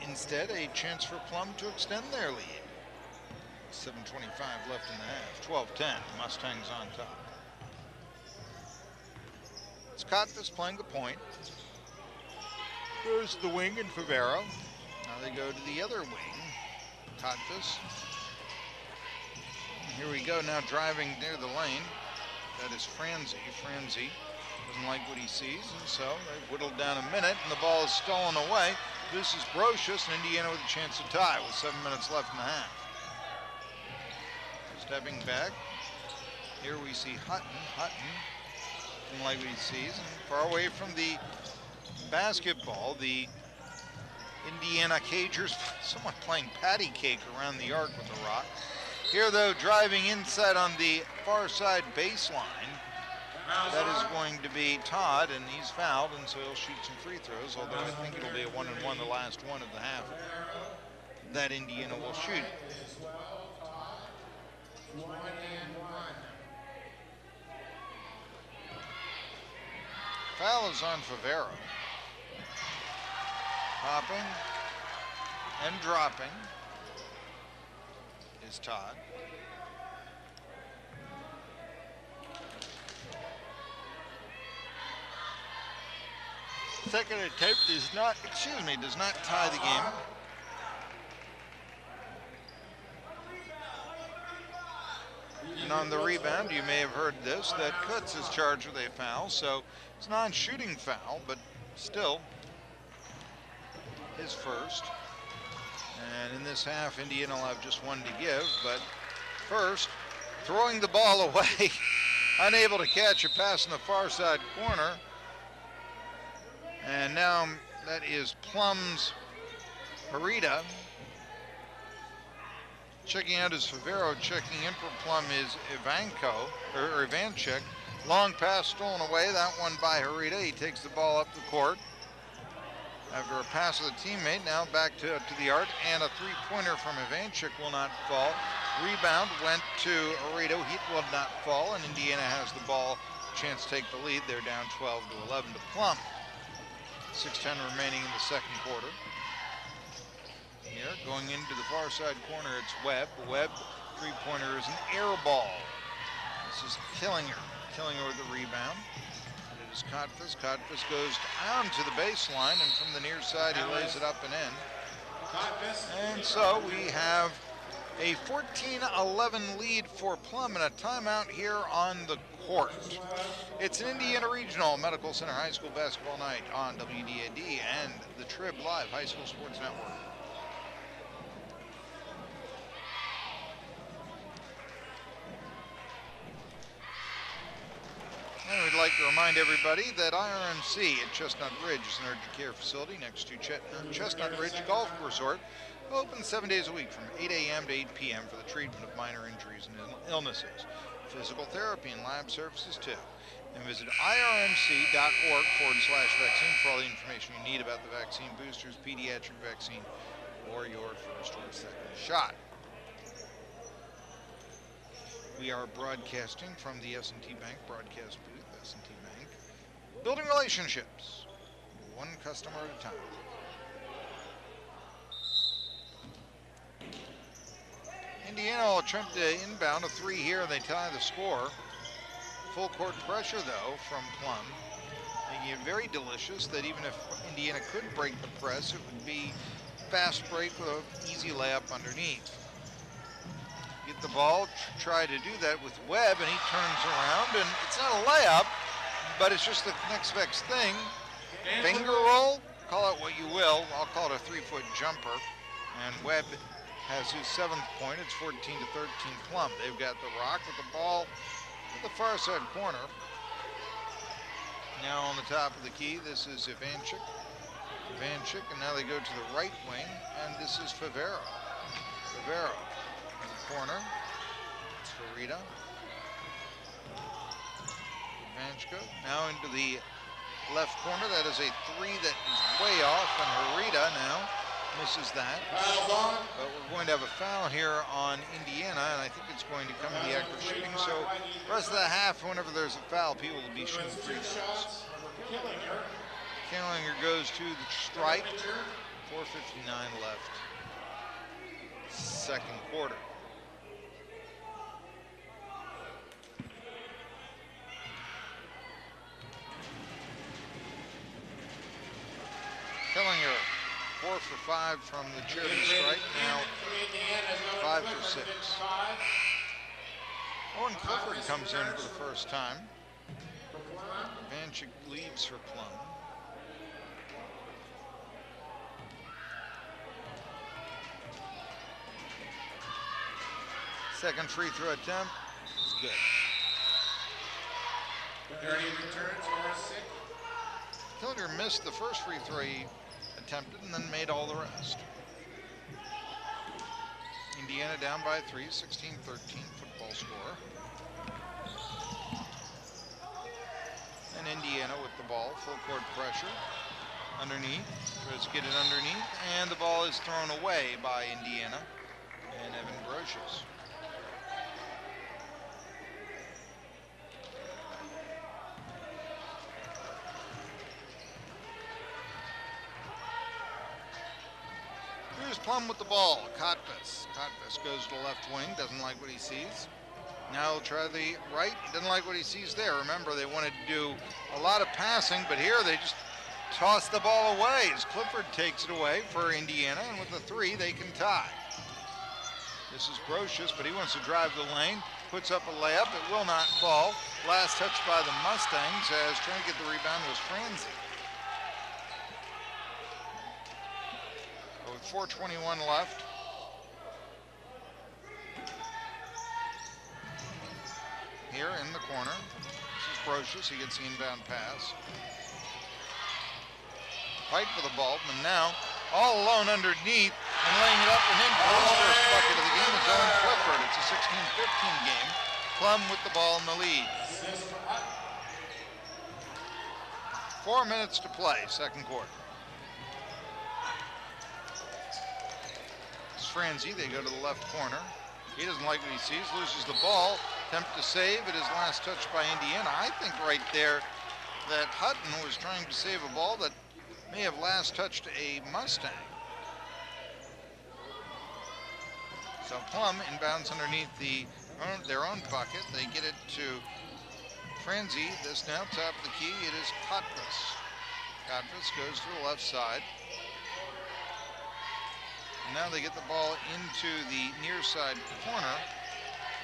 instead a chance for Plum to extend their lead. 7:25 left in the half. 12-10. Mustangs on top. It's Cottbus playing the point. There's the wing and Favero. Now they go to the other wing. Cottbus. Here we go now, driving near the lane. That is Franzi. Franzi doesn't like what he sees, and so they've whittled down a minute, and the ball is stolen away. This is Brocious, and Indiana with a chance to tie with 7 minutes left in the half. Stepping back, here we see Hutton. Hutton doesn't like what he sees, and far away from the basketball, the Indiana Cagers somewhat playing patty cake around the arc with the rock. Here, though, driving inside on the far side baseline. That is going to be Todd, and he's fouled, and so he'll shoot some free throws, although I think it'll be a 1-and-1, the last one of the half that Indiana will shoot. Foul is on Favero. Hopping and dropping is Todd. Second attempt does not tie the game. on the rebound, you may have heard this, that Kutz is charged with a foul, so it's a non-shooting foul, but still his first. And in this half, Indiana will have just one to give, but first, throwing the ball away, unable to catch a pass in the far side corner. And now that is Plum's Harita. Checking out is Favero. Checking in for Plum is Ivanchik. Long pass stolen away. That one by Harita. He takes the ball up the court after a pass of the teammate. Now back to the arc, and a three-pointer from Ivanchik will not fall. Rebound went to Harita. He will not fall, and Indiana has the ball. Chance to take the lead. They're down 12-11 to Plum. 6:10 remaining in the second quarter. Here, going into the far side corner, it's Webb. Webb, three-pointer is an air ball. This is Killinger. Killinger with the rebound. And it is Kotfus. Kotfus goes down to the baseline, and from the near side, he lays it up and in. And so we have a 14-11 lead for Plum and a timeout here on the court. It's an Indiana Regional Medical Center High School basketball night on WDAD and the Trib Live High School Sports Network. And we'd like to remind everybody that IRMC at Chestnut Ridge is an urgent care facility next to Chestnut Ridge Golf Resort. Open 7 days a week from 8 a.m. to 8 p.m. for the treatment of minor injuries and illnesses. Physical therapy and lab services too. And visit irmc.org/vaccine for all the information you need about the vaccine, boosters, pediatric vaccine, or your first or second shot. We are broadcasting from the S&T Bank broadcast booth. S&T Bank. Building relationships, one customer at a time. Indiana will attempt to inbound a three here, and they tie the score. Full court pressure, though, from Plum. Making it very delicious that even if Indiana could break the press, it would be fast break with an easy layup underneath. Get the ball, try to do that with Webb, and he turns around, and it's not a layup, but it's just the next best thing. Finger roll, call it what you will. I'll call it a 3-foot jumper. And Webb has his 7th point. It's 14-13 Plum. They've got the rock with the ball at the far side corner. Now on the top of the key, this is Ivanchik. And now they go to the right wing, and this is Favero. Favero in the corner. It's Farida. Ivanchik now into the left corner. That is a three that is way off, and Harita now misses that. But we're going to have a foul here on Indiana, and I think it's going to come in the act of shooting. So the rest of the half, whenever there's a foul, people will be shooting free throws. Killinger goes to the strike. 4:59 left. Second quarter. Killinger, 4 for 5 from the charity strike, now 5 for 6. Owen Clifford comes in for the first time. Ivanchik leaves for Plum. Second free throw attempt is good. 30 returns or 6. Killinger missed the first free throw he attempted and then made all the rest. Indiana down by 3, 16-13 football score. And Indiana with the ball, full court pressure. Underneath, tries to get it underneath, and the ball is thrown away by Indiana and Evan Brocious. Here's Plum with the ball. Kotfus. Kotfus goes to the left wing, doesn't like what he sees. Now he'll try the right, doesn't like what he sees there. Remember, they wanted to do a lot of passing, but here they just toss the ball away as Clifford takes it away for Indiana, and with the three, they can tie. This is Brocious, but he wants to drive the lane. Puts up a layup. It will not fall. Last touch by the Mustangs as trying to get the rebound was Franzi. With 4:21 left. Here in the corner. This is Brocious. He gets the inbound pass. Fight for the ball, but now all alone underneath and laying it up and in for his first bucket of the game is Owen Clifford. It's a 16-15 game. Plum with the ball in the lead. 4 minutes to play, second quarter. It's Franzi. They go to the left corner. He doesn't like what he sees, loses the ball. Attempt to save. It is last touch by Indiana. I think right there that Hutton was trying to save a ball that may have last touched a Mustang. So Plum inbounds underneath their own bucket. They get it to Franzi. This now top of the key. It is Kotvis. Kotvis goes to the left side. And now they get the ball into the near side corner.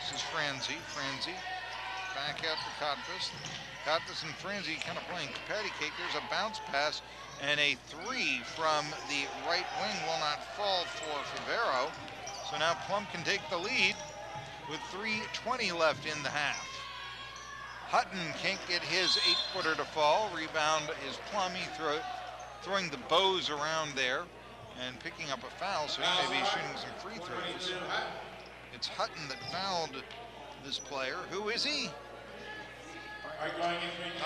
This is Franzi. Franzi back out to Kotvis. Kotvis and Franzi kind of playing patty cake. There's a bounce pass. And a three from the right wing will not fall for Favero. So now Plum can take the lead with 3:20 left in the half. Hutton can't get his 8-footer to fall. Rebound is Plum. He throwing the bows around there and picking up a foul, so he may be shooting some free throws. It's Hutton that fouled this player. Who is he?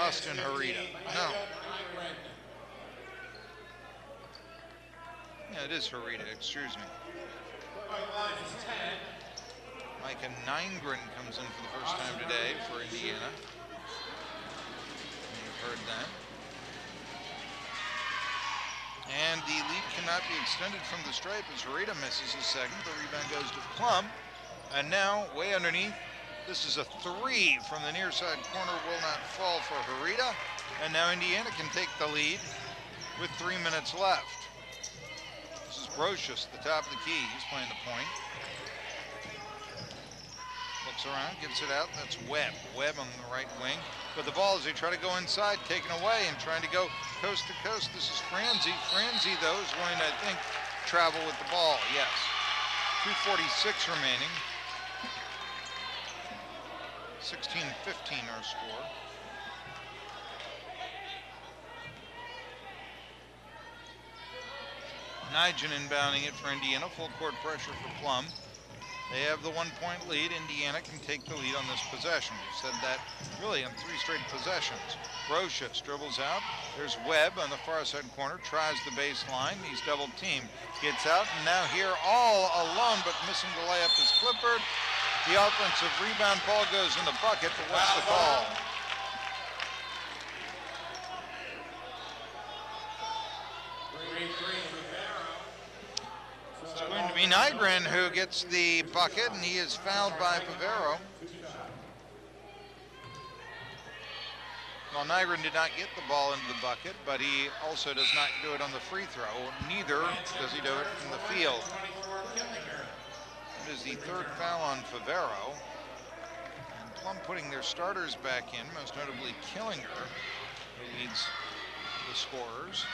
Austin Harita. No. Yeah, it is Harita, excuse me. Micah Nygren comes in for the first time today for Indiana. You've heard that. And the lead cannot be extended from the stripe as Harita misses his second. The rebound goes to Plum. And now, way underneath, this is a three from the near side corner, will not fall for Harita. And now Indiana can take the lead with 3 minutes left. This is Brocious, the top of the key. He's playing the point. Looks around, gets it out. That's Webb. Webb on the right wing. But the ball, as they try to go inside, taken away and trying to go coast to coast. This is Franzi. Franzi, though, is going to, I think, travel with the ball. Yes. 2:46 remaining. 16-15 our score. Nygren inbounding it for Indiana. Full court pressure for Plum. They have the 1-point lead. Indiana can take the lead on this possession. We've said that really on 3 straight possessions. Brocious dribbles out. There's Webb on the far side corner. Tries the baseline. He's double teamed. Gets out, and now here all alone, but missing the layup is Clifford. The offensive rebound ball goes in the bucket, but what's the call? It's going to be Nygren who gets the bucket, and he is fouled by Favero. Well, Nygren did not get the ball into the bucket, but he also does not do it on the free throw. Neither does he do it in the field. It is the 3rd foul on Favero. And Plum putting their starters back in, most notably Killinger, who leads the scorers.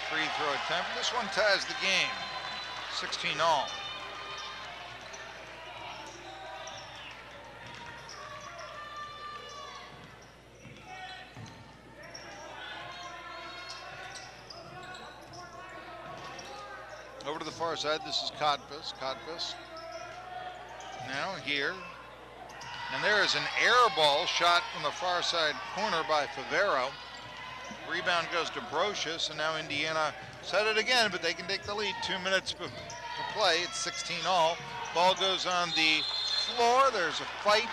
Free throw attempt. This one ties the game. 16-all. Over to the far side, this is Kotvis. Kotvis now here. And there is an air ball shot from the far side corner by Favero. Rebound goes to Brocious, and now Indiana set it again, but they can take the lead. 2 minutes to play. It's 16-all. Ball goes on the floor. There's a fight,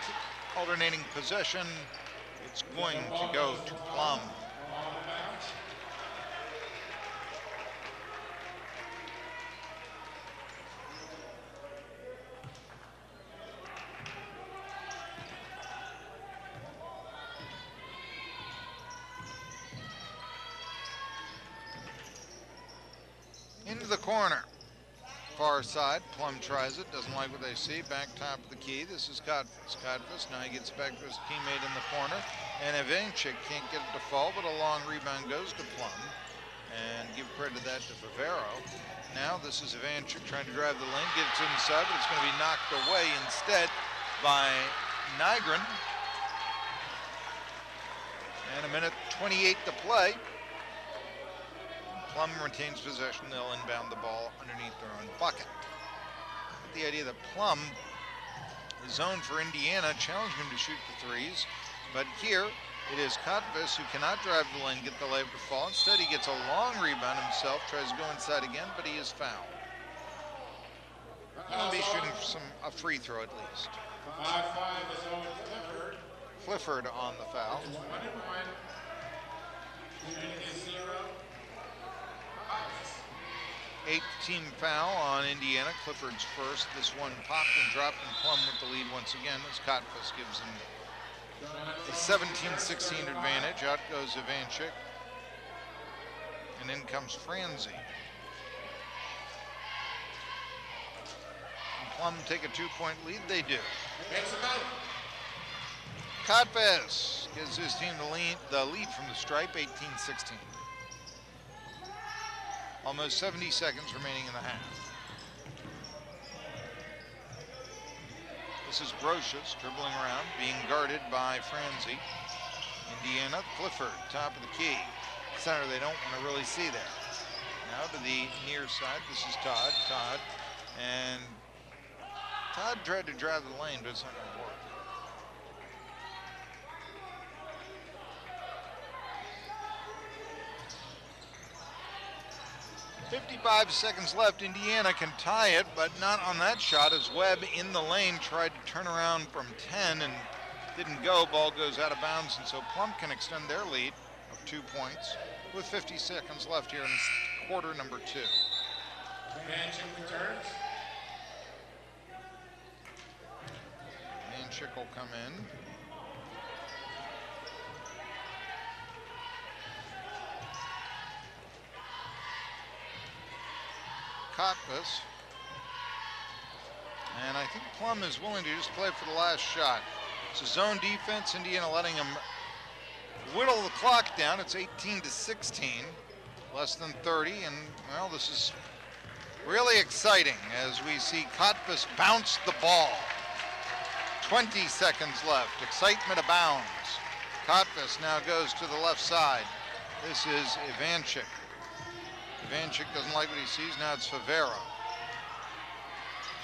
alternating possession. It's going to go to Plum. Into the corner. far side. Plum tries it, doesn't like what they see. Back top of the key. This is Codfus. Codfus, now he gets back to his teammate in the corner. And Ivanchik can't get it to fall, but a long rebound goes to Plum. And give credit to that to Favero. Now this is Ivanchik trying to drive the lane, gets inside, but it's going to be knocked away instead by Nygren. And a minute 28 to play. Plum retains possession. They'll inbound the ball underneath their own bucket. The idea that Plum is zoned for Indiana, challenging him to shoot the threes. But here it is Codfus who cannot drive the lane, get the layup to fall. Instead, he gets a long rebound himself, tries to go inside again, but he is fouled. He'll be shooting for a free throw at least. 5-5 is Owen Clifford. Clifford on the foul. Eighth team foul on Indiana. Clifford's first. This one popped and dropped, and Plum with the lead once again as Codfus gives him a 17-16 advantage. Out goes Ivanchik. And in comes Franzi. And Plum take a 2-point lead. They do. Codfus gives his team the lead from the stripe, 18-16. Almost 70 seconds remaining in the half. This is Brocious dribbling around, being guarded by Franzi. Indiana, Clifford, top of the key. Center, they don't want to really see there. Now to the near side, this is Todd. And Todd tried to drive the lane, but it's not going to work. 55 seconds left. Indiana can tie it, but not on that shot as Webb in the lane tried to turn around from 10 and didn't go. Ball goes out of bounds, and so Plum can extend their lead of 2 points with 50 seconds left here in quarter number 2. Manchik returns. Manchik will come in. Codfus. And I think Plum is willing to just play for the last shot. It's a zone defense. Indiana letting him whittle the clock down. It's 18-16, less than 30. And, well, this is really exciting as we see Codfus bounce the ball. 20 seconds left. Excitement abounds. Codfus now goes to the left side. This is Ivanchik. Ivanchik doesn't like what he sees. Now it's Favero.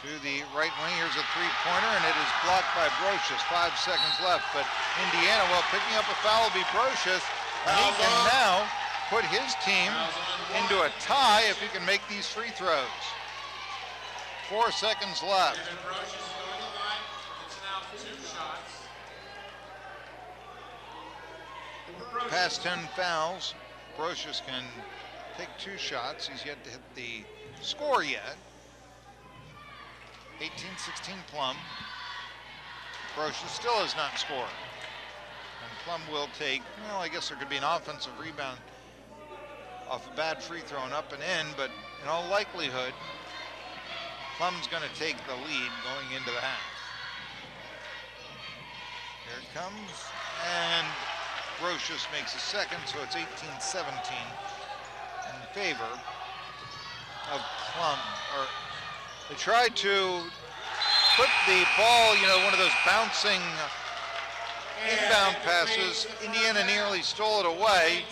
To the right wing, here's a three-pointer, and it is blocked by Brocious. 5 seconds left, but Indiana, well, picking up a foul will be Brocious, and he can now put his team into a tie if he can make these free throws. 4 seconds left. Past 10 fouls, Brocious can take 2 shots. He's yet to hit the score yet. 18-16 Plum. Brocious still has not scored. And Plum will take, well, I guess there could be an offensive rebound off a bad free throw and up and in, but in all likelihood, Plum's going to take the lead going into the half. Here it comes, and Brocious makes a second, so it's 18-17 in favor of Plum. They tried to put the ball, one of those bouncing inbound passes. Indiana nearly stole it away,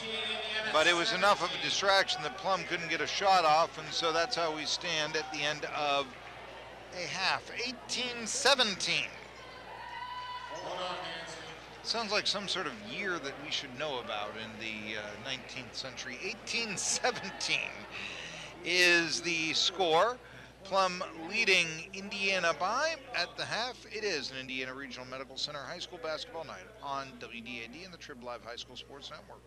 but it was enough of a distraction that Plum couldn't get a shot off, and so that's how we stand at the end of a half. 18-17. Sounds like some sort of year that we should know about in the 19th century. 18-17 is the score. Plum leading Indiana by at the half. It is an Indiana Regional Medical Center high school basketball night on WDAD and the Trib Live High School Sports Network.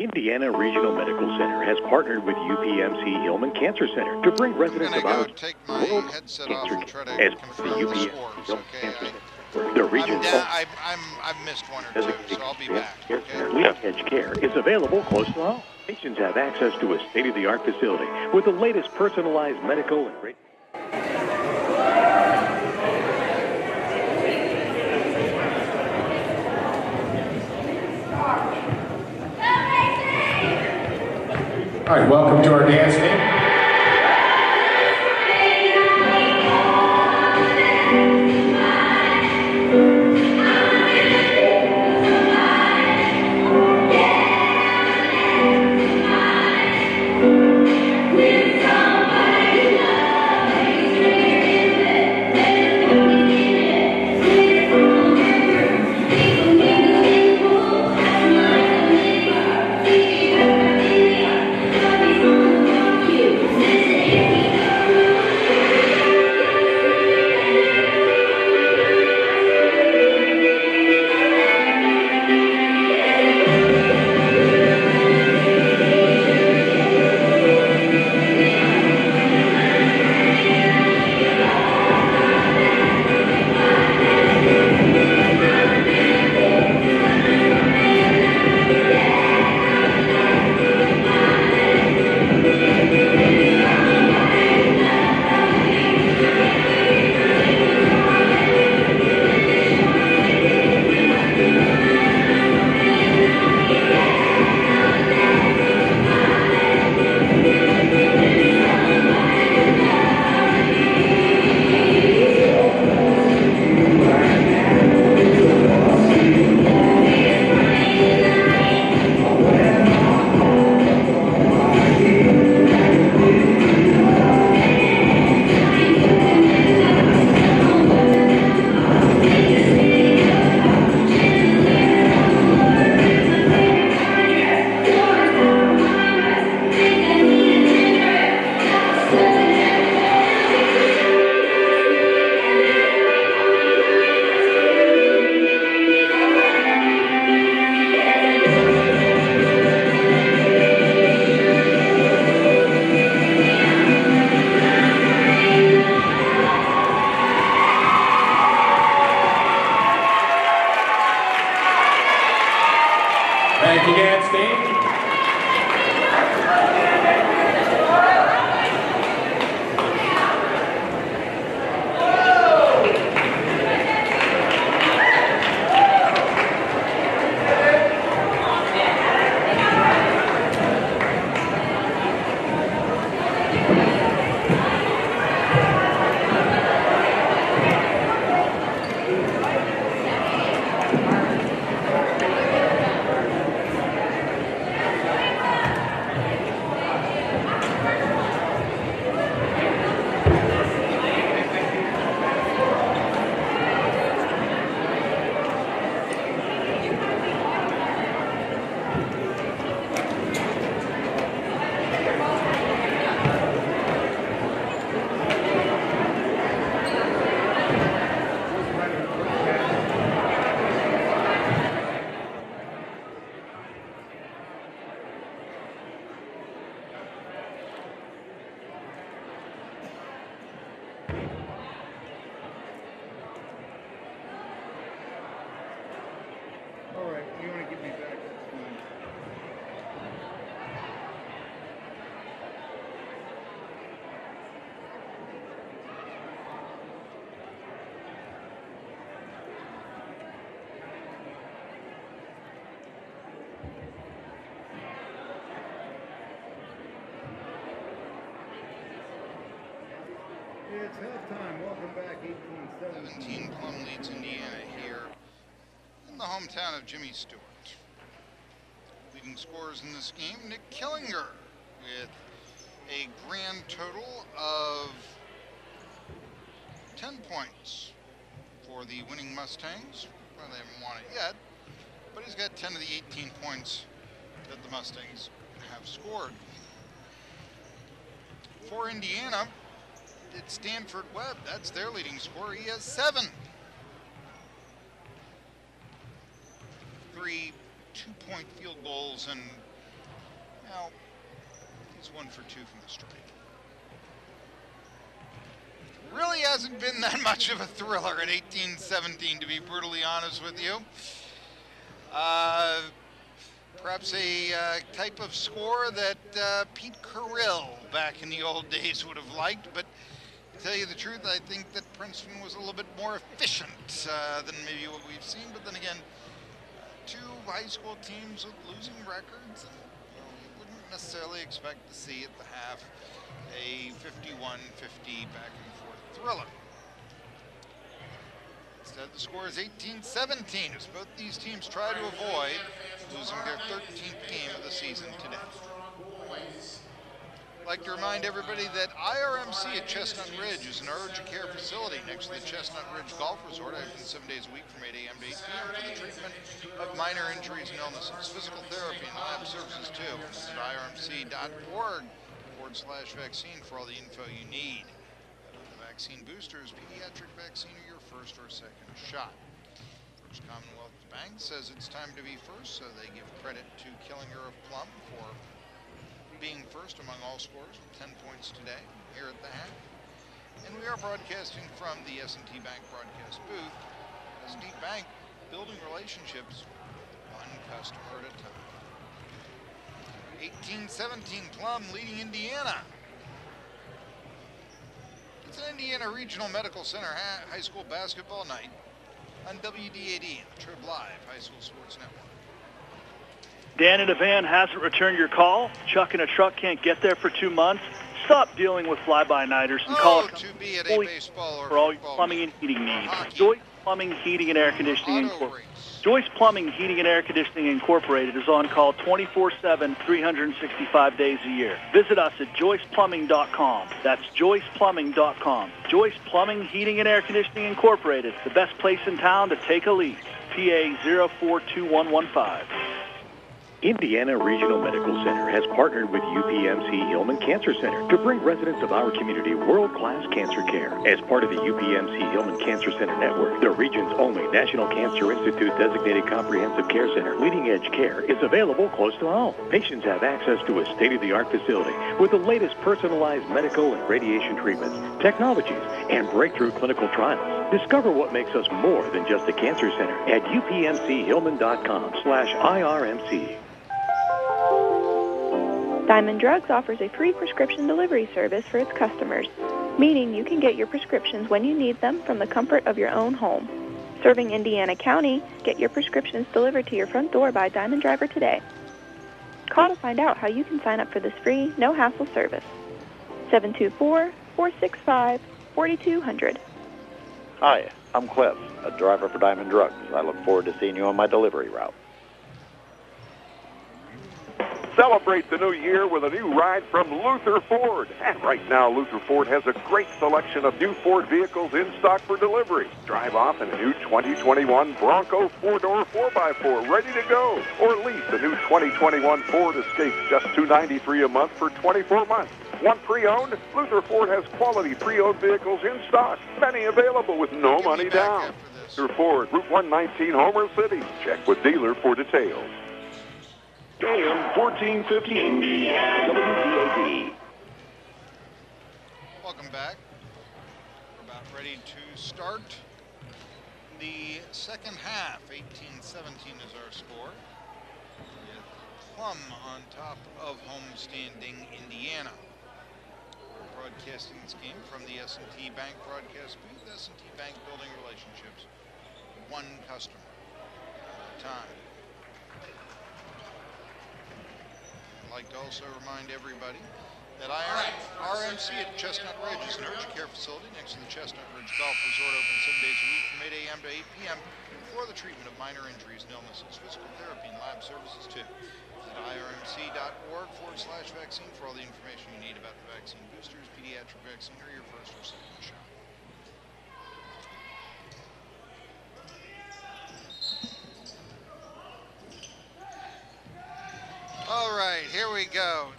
Indiana Regional Medical Center has partnered with UPMC Hillman Cancer Center to bring residents of our take my headset off and try to as confirm the scores. Okay, the region's I've missed one or two, so I'll be back. Leading-edge care is available close to home. Patients have access to a state-of-the-art facility with the latest personalized medical and rate. All right, welcome to our dance team. Thank you, dance team. All right, you want to get me back? That's fine. Yeah, it's halftime. Welcome back, 18-17. Plum leads Indiana here in the hometown of Jimmy Stewart. Leading scorers in this game, Nick Killinger with a grand total of 10 points for the winning Mustangs. Well, they haven't won it yet, but he's got 10 of the 18 points that the Mustangs have scored. For Indiana, it's Stanford Webb. That's their leading scorer. He has 7. 3 2-point field goals and Now, he's 1 for 2 from the strike. Really hasn't been that much of a thriller at 18-17, to be brutally honest with you. Perhaps a type of score that Pete Carrill back in the old days would have liked, but to tell you the truth, I think that Princeton was a little bit more efficient than maybe what we've seen. But then again, 2 high school teams with losing records, and you wouldn't necessarily expect to see at the half a 51-50 back and forth thriller. Instead, the score is 18-17 as both these teams try to avoid losing their 13th game of the season today. I'd like to remind everybody that IRMC at Chestnut Ridge is an urgent care facility next to the Chestnut Ridge Golf Resort, open 7 days a week from 8 a.m. to 8 p.m. for the treatment of minor injuries and illnesses, physical therapy, and lab services too. Visit irmc.org/vaccine for all the info you need. The vaccine boosters, pediatric vaccine, or your first or second shot. First Commonwealth Bank says it's time to be first, so they give credit to Killinger of Plum for being first among all scorers with 10 points today here at the half. And we are broadcasting from the S&T Bank broadcast booth. S&T Bank building relationships one customer at a time. 18-17 Plum leading Indiana. It's an Indiana Regional Medical Center high school basketball night on WDAD, the Trib Live High School Sports Network. Dan in a van hasn't returned your call. Chuck in a truck can't get there for 2 months. Stop dealing with fly-by-nighters and call us to be at a baseball or for all your plumbing and heating needs. Joyce Plumbing, Heating, and Air Conditioning Incorporated. Joyce Plumbing, Heating, and Air Conditioning Incorporated is on call 24/7, 365 days a year. Visit us at joyceplumbing.com. That's joyceplumbing.com. Joyce Plumbing, Heating, and Air Conditioning Incorporated, the best place in town to take a leak. PA 042115. Indiana Regional Medical Center has partnered with UPMC Hillman Cancer Center to bring residents of our community world-class cancer care. As part of the UPMC Hillman Cancer Center network, the region's only National Cancer Institute designated comprehensive care center, leading-edge care is available close to home. Patients have access to a state-of-the-art facility with the latest personalized medical and radiation treatments, technologies, and breakthrough clinical trials. Discover what makes us more than just a cancer center at upmchillman.com/IRMC. Diamond Drugs offers a free prescription delivery service for its customers, meaning you can get your prescriptions when you need them from the comfort of your own home. Serving Indiana County, get your prescriptions delivered to your front door by Diamond Driver today. Call to find out how you can sign up for this free, no-hassle service. 724-465-4200. Hi, I'm Cliff, a driver for Diamond Drugs. I look forward to seeing you on my delivery route. Celebrate the new year with a new ride from Luther Ford. And right now, Luther Ford has a great selection of new Ford vehicles in stock for delivery. Drive off in a new 2021 Bronco 4-door 4x4 ready to go. Or lease a new 2021 Ford Escape, just $293 a month for 24 months. Want pre-owned? Luther Ford has quality pre-owned vehicles in stock. Many available with no money down. Luther Ford, Route 119, Homer City. Check with dealer for details. AM 1450 WDAD. Welcome back. We're about ready to start the second half. 18-17 is our score. With Plum on top of homestanding Indiana. We're broadcasting this game from the S&T Bank broadcast booth. S&T Bank building relationships. One customer at a time. I'd like to also remind everybody that RMC at Chestnut Ridge is an urgent care facility next to the Chestnut Ridge Golf Resort, open 7 days a week from 8 a.m. to 8 p.m. for the treatment of minor injuries and illnesses, physical therapy, and lab services too. Visit irmc.org/vaccine for all the information you need about the vaccine boosters, pediatric vaccine, or your first or second shot. All right, here we go.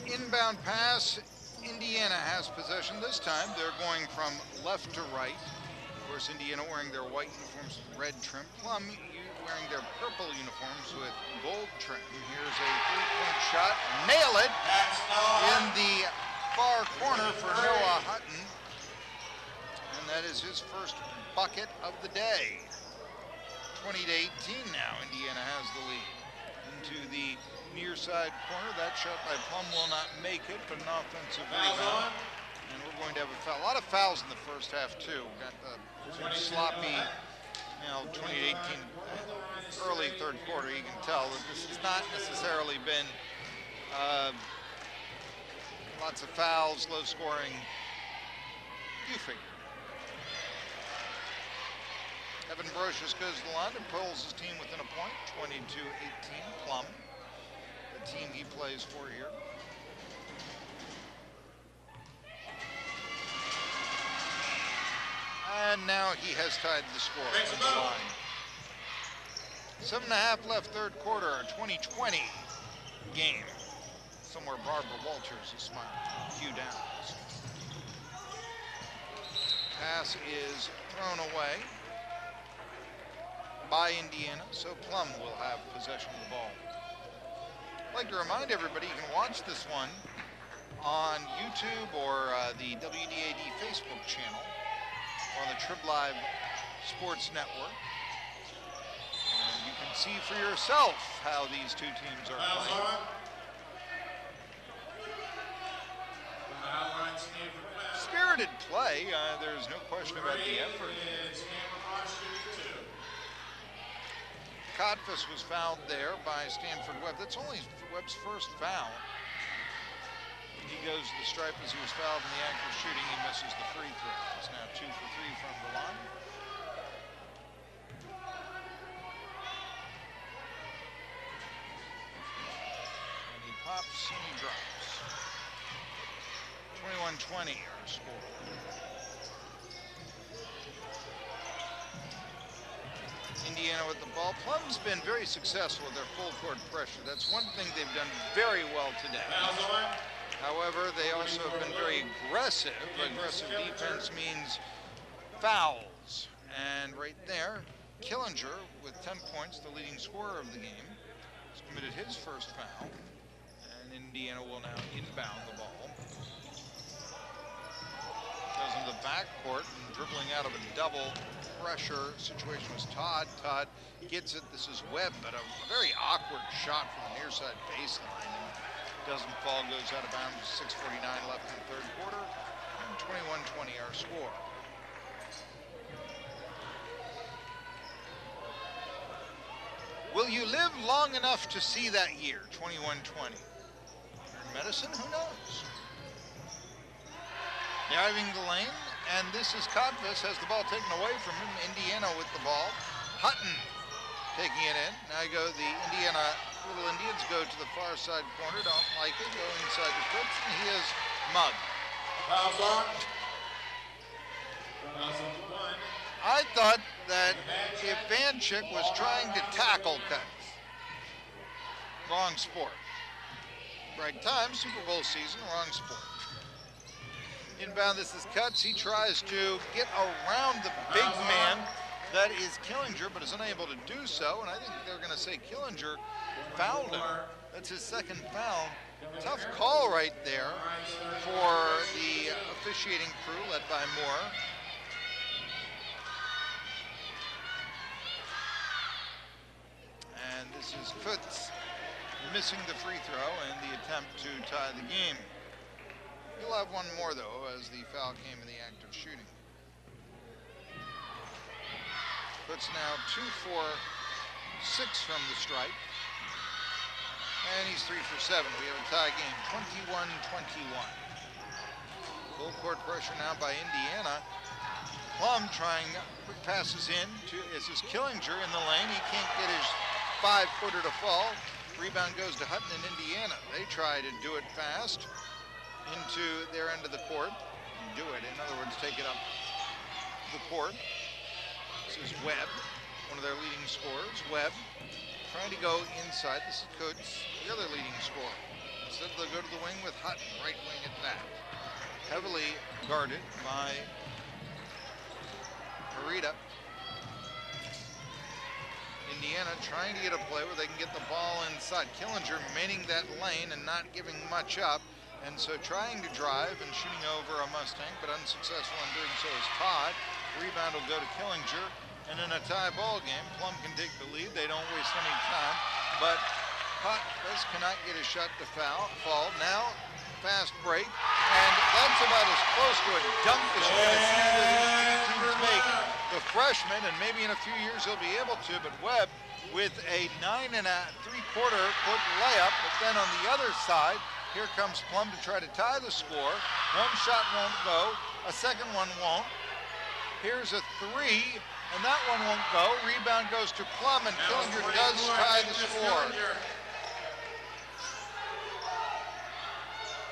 Inbound pass. Indiana has possession this time. They're going from left to right. Of course, course, Indiana wearing their white uniforms with red trim. Plum wearing their purple uniforms with gold trim. Here's a three-point shot. Nail it in the far corner for Noah Hutton. And that is his first bucket of the day. 20-18 now. Indiana has the lead. Into the near side corner. That shot by Plum will not make it, but an offensive rebound. And we're going to have a foul. A lot of fouls in the first half, too. Got some sloppy, 2018 early third quarter. You can tell that this has not necessarily been lots of fouls, low scoring. You figure. Evan Brocious goes to the line and pulls his team within a point, 22-18. Plum, the team he plays for here. And now he has tied the score on the line. 7.5 left third quarter, a 2020 game. Somewhere Barbara Walters is smiling. Hugh Downs. Pass is thrown away by Indiana, so Plum will have possession of the ball. I'd like to remind everybody you can watch this one on YouTube or the WDAD Facebook channel, or on the Trib Live Sports Network. And you can see for yourself how these two teams are playing. Spirited play, there's no question about the effort. Codfus was fouled there by Stanford Webb. That's only Webb's first foul. He goes to the stripe as he was fouled in the act of shooting. He misses the free throw. It's now 2 for 3 from the line. And he pops and he drops. 21-20 our score. Indiana with the ball. Plum's been very successful with their full court pressure. That's one thing they've done very well today. However, they also have been very aggressive. Aggressive defense means fouls. And right there, Killinger with 10 points, the leading scorer of the game, has committed his first foul. And Indiana will now inbound the ball. Goes into the backcourt and dribbling out of a double pressure situation was Todd. Todd gets it. This is Webb, but a very awkward shot from the near side baseline. And doesn't fall, goes out of bounds. 6:49 left in the third quarter. And 21-20 our score. Will you live long enough to see that year, 21-20? In medicine, who knows? Driving the lane, and this is Codfus, has the ball taken away from him. Indiana with the ball. Hutton taking it in. Now go the Little Indians go to the far side corner. Don't like it. Go inside the Fritz, and he is mugged. I thought that if Vanchik was trying to tackle Cutts, wrong sport. Right time, Super Bowl season, wrong sport. Inbound, this is Cutts. He tries to get around the big man that is Killinger, but is unable to do so. And I think they're going to say Killinger fouled him. That's his second foul. Tough call right there for the officiating crew led by Moore. And this is Cutts missing the free throw and the attempt to tie the game. He'll have one more, though, as the foul came in the act of shooting. Cutts now 2 for 6 from the stripe. And he's 3 for 7. We have a tie game, 21-21. Full court pressure now by Indiana. Plum trying quick passes in to is Killinger in the lane. He can't get his 5-footer to fall. Rebound goes to Hutton in Indiana. They try to do it fast into their end of the court. Do it, in other words, take it up the court. This is Webb, one of their leading scorers. Webb trying to go inside. This is Cutts, the other leading scorer. Instead, they'll go to the wing with Hutton, right wing at that. Heavily guarded by Farida. Indiana trying to get a play where they can get the ball inside. Killinger manning that lane and not giving much up. And so trying to drive and shooting over a Mustang, but unsuccessful in doing so is Todd. Rebound will go to Killinger. And in a tie ball game, Plum can take the lead. They don't waste any time. But Hotfuss cannot get a shot to fall. Now, fast break. And that's about as close to a dunk as you're going to see either of these two teams make. The freshman, and maybe in a few years he'll be able to, but Webb with a 9 3/4 foot layup. But then on the other side, here comes Plum to try to tie the score. One shot won't go. A second one won't. Here's a three, and that one won't go. Rebound goes to Plum, and Killinger does tie the score.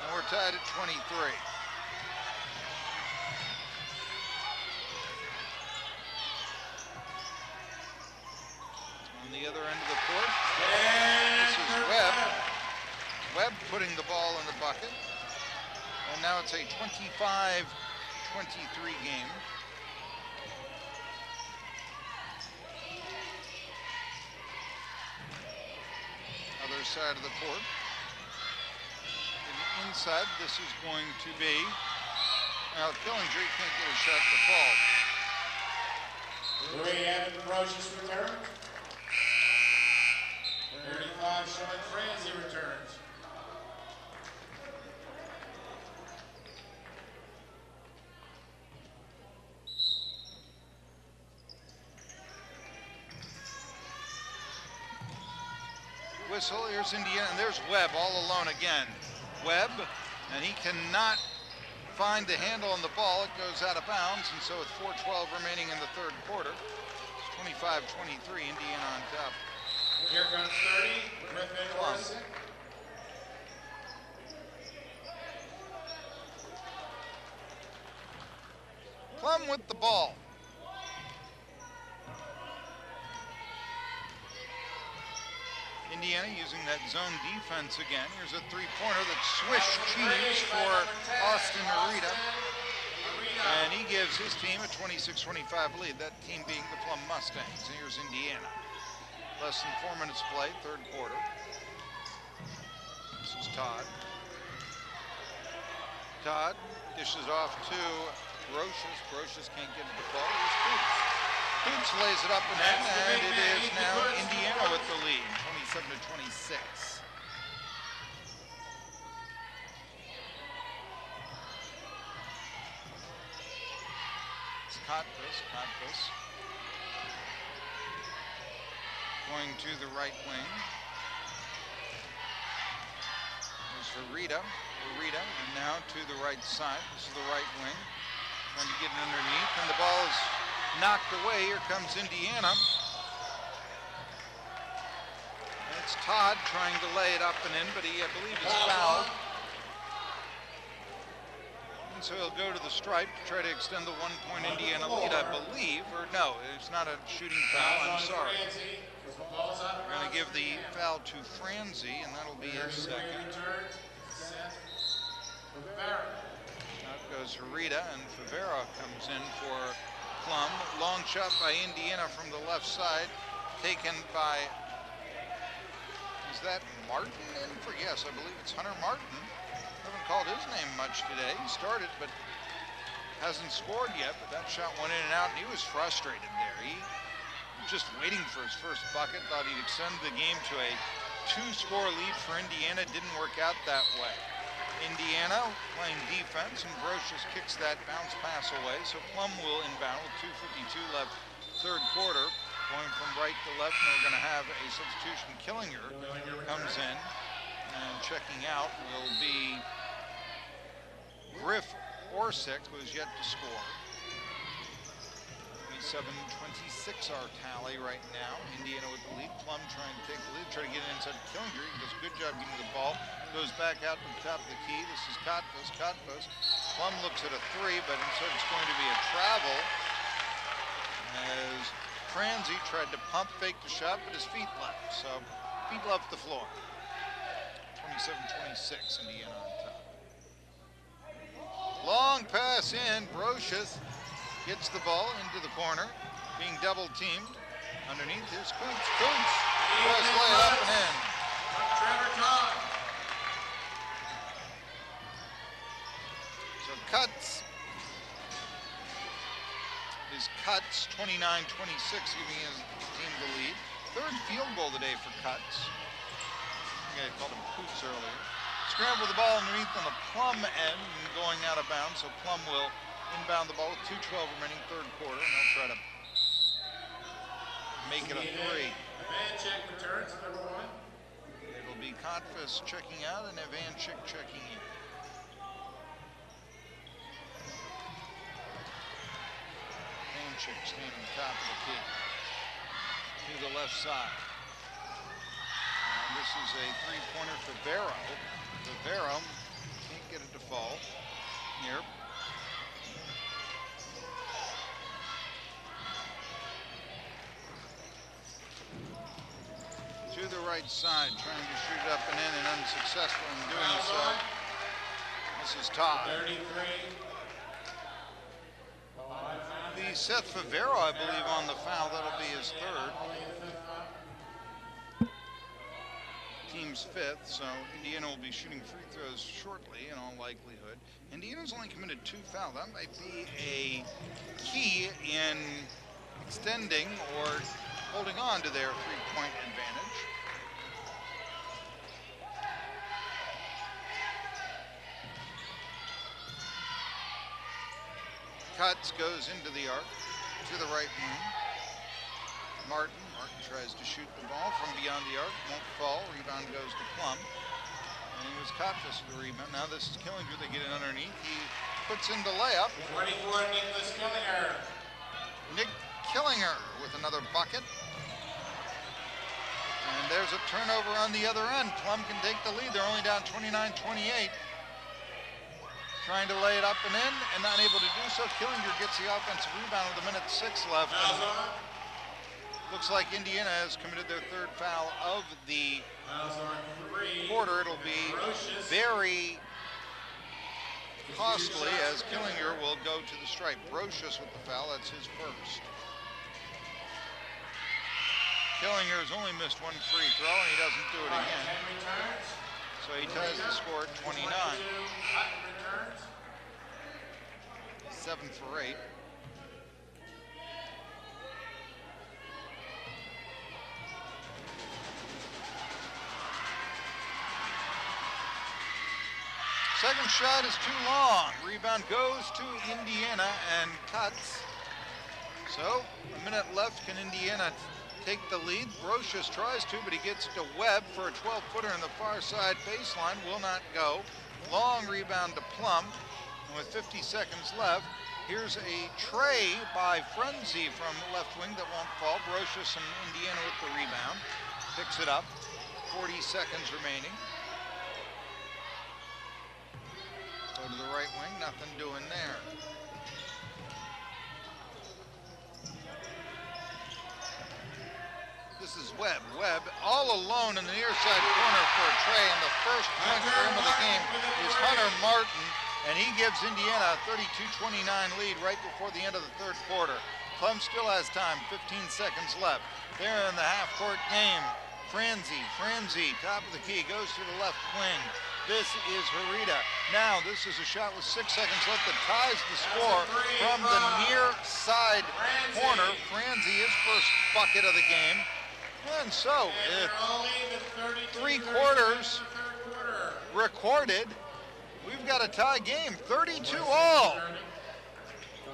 And we're tied at 23. On the other end of the court, this is Webb. Webb putting the ball in the bucket. And now it's a 25-23 game. Other side of the court. And inside, this is going to be, now Killinger can't get a shot to fall. Louis Evan Brocious return. 35, Sean Franzi returns. Whistle, here's Indiana, and there's Webb all alone again. Webb, and he cannot find the handle on the ball. It goes out of bounds, and so with 4:12 remaining in the third quarter, it's 25-23, Indiana on top. Here comes 30, Griffin Orson. Plum with the ball. Indiana using that zone defense again. Here's a three-pointer that's swish cheese for Austin Arita. And he gives his team a 26-25 lead, that team being the Plum Mustangs. And here's Indiana. Less than 4 minutes play, third quarter. This is Todd. Todd dishes off to Brocious. Brocious can't get it to fall. Here's Boots. Boots lays it up and in, and it is now Indiana with the lead, 27-26. It's Hotfuss. Going to the right wing. There's Farida, and now to the right side. This is the right wing. Trying to get it underneath, and the ball is knocked away. Here comes Indiana. And it's Todd trying to lay it up and in, but he, I believe, is fouled. And so he'll go to the stripe to try to extend the 1-point Indiana lead, I believe. Or no, it's not a shooting foul, I'm sorry. We're going to give the foul to Franzi, and that'll be his second. Out goes Farida, and Favera comes in for Plum. Long shot by Indiana from the left side, taken by, is that Martin in for? Yes, I believe it's Hunter Martin. Haven't called his name much today. He started, but hasn't scored yet, but that shot went in and out, and he was frustrated there. He was just waiting for his first bucket, thought he'd extend the game to a 2-score lead for Indiana. Didn't work out that way. Indiana playing defense, and Brocious kicks that bounce pass away. So Plum will inbound with 2:52 left, third quarter. Going from right to left, and we're going to have a substitution. Killinger comes in, and checking out will be Griff Orsick, who is yet to score. 27-26 our tally right now. Indiana with the lead. Plum trying to take the lead, trying to get it inside Killinger. He does a good job getting the ball. Goes back out to the top of the key. This is Hotfuss. Plum looks at a three, but instead it's going to be a travel. As Franzi tried to pump fake the shot, but his feet left. So feet left the floor. 27-26, Indiana on top. Long pass in, Brocious. Gets the ball into the corner, being double teamed. Underneath is Kuntz. Kuntz tries to lay it up and in. So Cuts is Cuts, 29-26, giving his team the lead. Third field goal today for Cuts. I think I called him Coots earlier. Scramble the ball underneath on the Plum end and going out of bounds, so Plum will inbound the ball with 2:12 remaining third quarter, and they'll try to make it a 3. Check returns, number 1. It'll be Kotfis checking out and Ivanchik checking in. Ivanchik standing top of the key to the left side. And this is a three-pointer for Vero. Vero can't get it to fall here. To the right side, trying to shoot it up and in, and unsuccessful in doing so. This is Todd. 33. The Seth Favero, I believe, on the foul. That'll be his third. Team's fifth, so Indiana will be shooting free throws shortly in all likelihood. Indiana's only committed 2 fouls. That might be a key in extending or holding on to their 3-point advantage. Cuts goes into the arc to the right wing. Martin tries to shoot the ball from beyond the arc, won't fall. Rebound goes to Plum. And it was Kotfis with the rebound. Now this is Killinger. They get it underneath. He puts in the layup. 24, Nicholas Killinger. Nick Killinger with another bucket. And there's a turnover on the other end. Plum can take the lead. They're only down 29-28. Trying to lay it up and in, and not able to do so. Killinger gets the offensive rebound with 1:06 left. Looks like Indiana has committed their third foul of the quarter. It'll be very costly as Killinger will go to the stripe. Brocious with the foul, that's his first. Killinger has only missed 1 free throw, and he doesn't do it again. So he ties the score at 29. 7 for 8. Second shot is too long. Rebound goes to Indiana and Cuts. So, a minute left. Can Indiana take the lead? Brocious tries to, but he gets to Webb for a 12-footer in the far side baseline. Will not go. Long rebound to Plum. And with 50 seconds left, here's a tray by Frenzy from the left wing that won't fall. Brocious and Indiana with the rebound. Picks it up. 40 seconds remaining. Go to the right wing, nothing doing there. This is Webb. Webb all alone in the near side corner for a tray, and the first point for him of the game is Hunter Martin, and he gives Indiana a 32-29 lead right before the end of the third quarter. Plum still has time, 15 seconds left. They're in the half-court game. Franzi, top of the key, goes to the left wing. This is Harita. Now this is a shot with 6 seconds left that ties the score from the near side corner. Franzi, his first bucket of the game. And so, 3 quarters recorded. We've got a tie game, 32-all.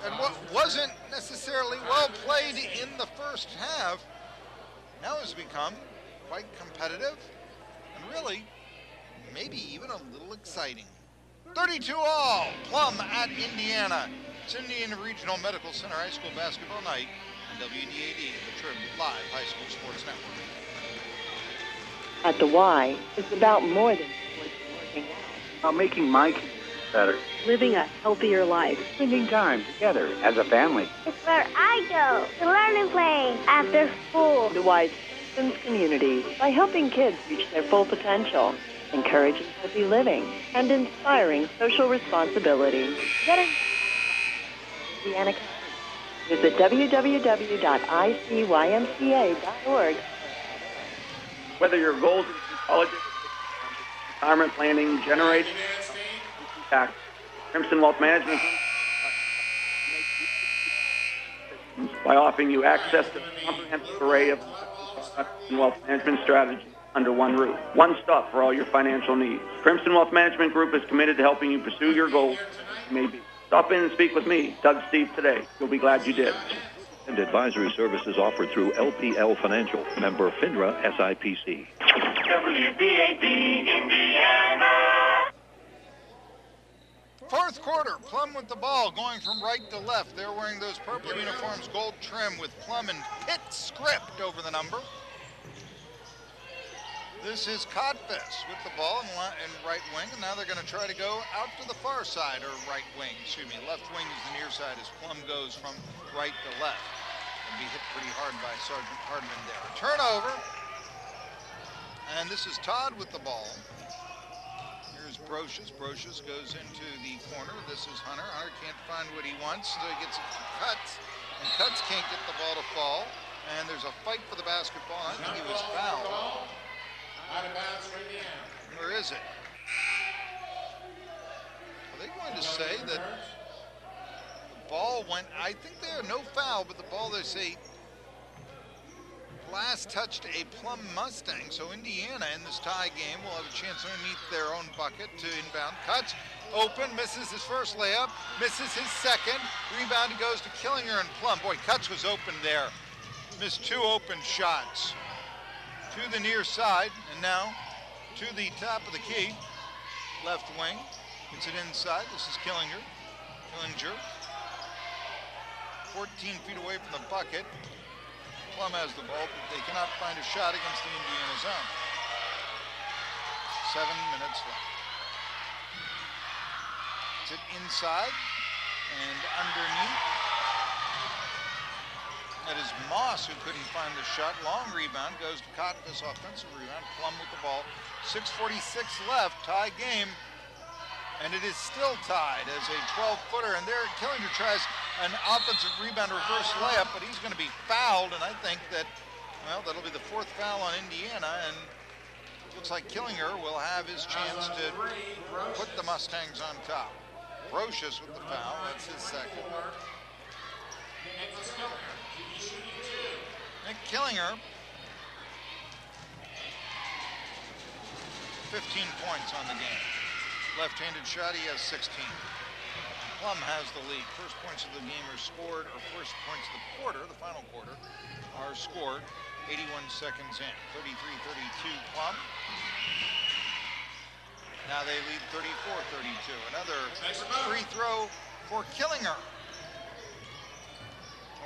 And what wasn't necessarily well played in the first half now has become quite competitive and really maybe even a little exciting. 32-all, Plum at Indiana. It's Indiana Regional Medical Center High School basketball night on WDAD, the Trib Live High School Sports Network. At the Y, it's about more than working out. About making my kids better. Living a healthier life. Spending time together as a family. It's where I go to learn and play after school. The Y strengthens communities by helping kids reach their full potential, encouraging healthy living, and inspiring social responsibility. Get in Indiana County. Visit www.icymca.org. Whether your goals include college, retirement planning, generating tax, Crimson Wealth Management by offering you access to a comprehensive array of products and wealth management strategies under one roof. One stop for all your financial needs. Crimson Wealth Management Group is committed to helping you pursue your goals. Maybe. Stop in and speak with me, Doug Steve, today. You'll be glad you did. And advisory services offered through LPL Financial, member FINRA SIPC. WDAD, Indiana. Fourth quarter, Plum with the ball, going from right to left. They're wearing those purple uniforms, gold trim with Plum and Pitt script over the number. This is Codfest with the ball in right wing, and now they're going to try to go out to the far side, or right wing, excuse me. Left wing is the near side as Plum goes from right to left. And be hit pretty hard by Sergeant Hardman there. A turnover, and this is Todd with the ball. Here's Brocious. Brocious goes into the corner. This is Hunter. Hunter can't find what he wants, so he gets it to Cuts, and Cuts can't get the ball to fall. And there's a fight for the basketball. I think he was fouled. Out of bounds for Indiana. Where is it? Are they going to say that the ball went, I think they are no foul, but the ball, they say, last touched a Plum Mustang, so Indiana in this tie game will have a chance to meet their own bucket to inbound. Cuts, open, misses his first layup, misses his second, rebound goes to Killinger and Plum. Boy, Cuts was open there. Missed two open shots. To the near side, and now to the top of the key. Left wing, gets it inside. This is Killinger. 14 feet away from the bucket. Plum has the ball, but they cannot find a shot against the Indiana zone. 7 minutes left. It's it inside and underneath. That is Moss, who couldn't find the shot. Long rebound goes to Cotton's offensive rebound. Plum with the ball. 6:46 left, tie game. And it is still tied as a 12-footer. And there, Killinger tries an offensive rebound reverse layup, but he's going to be fouled. And I think that, well, that'll be the fourth foul on Indiana. And it looks like Killinger will have his chance to put the Mustangs on top. Brocious with the foul. That's his second. Nick Killinger, 15 points on the game. Left-handed shot, he has 16. Plum has the lead. First points of the game are scored, or first points of the quarter, the final quarter, are scored 81 seconds in. 33-32 Plum. Now they lead 34-32. Another free throw for Killinger.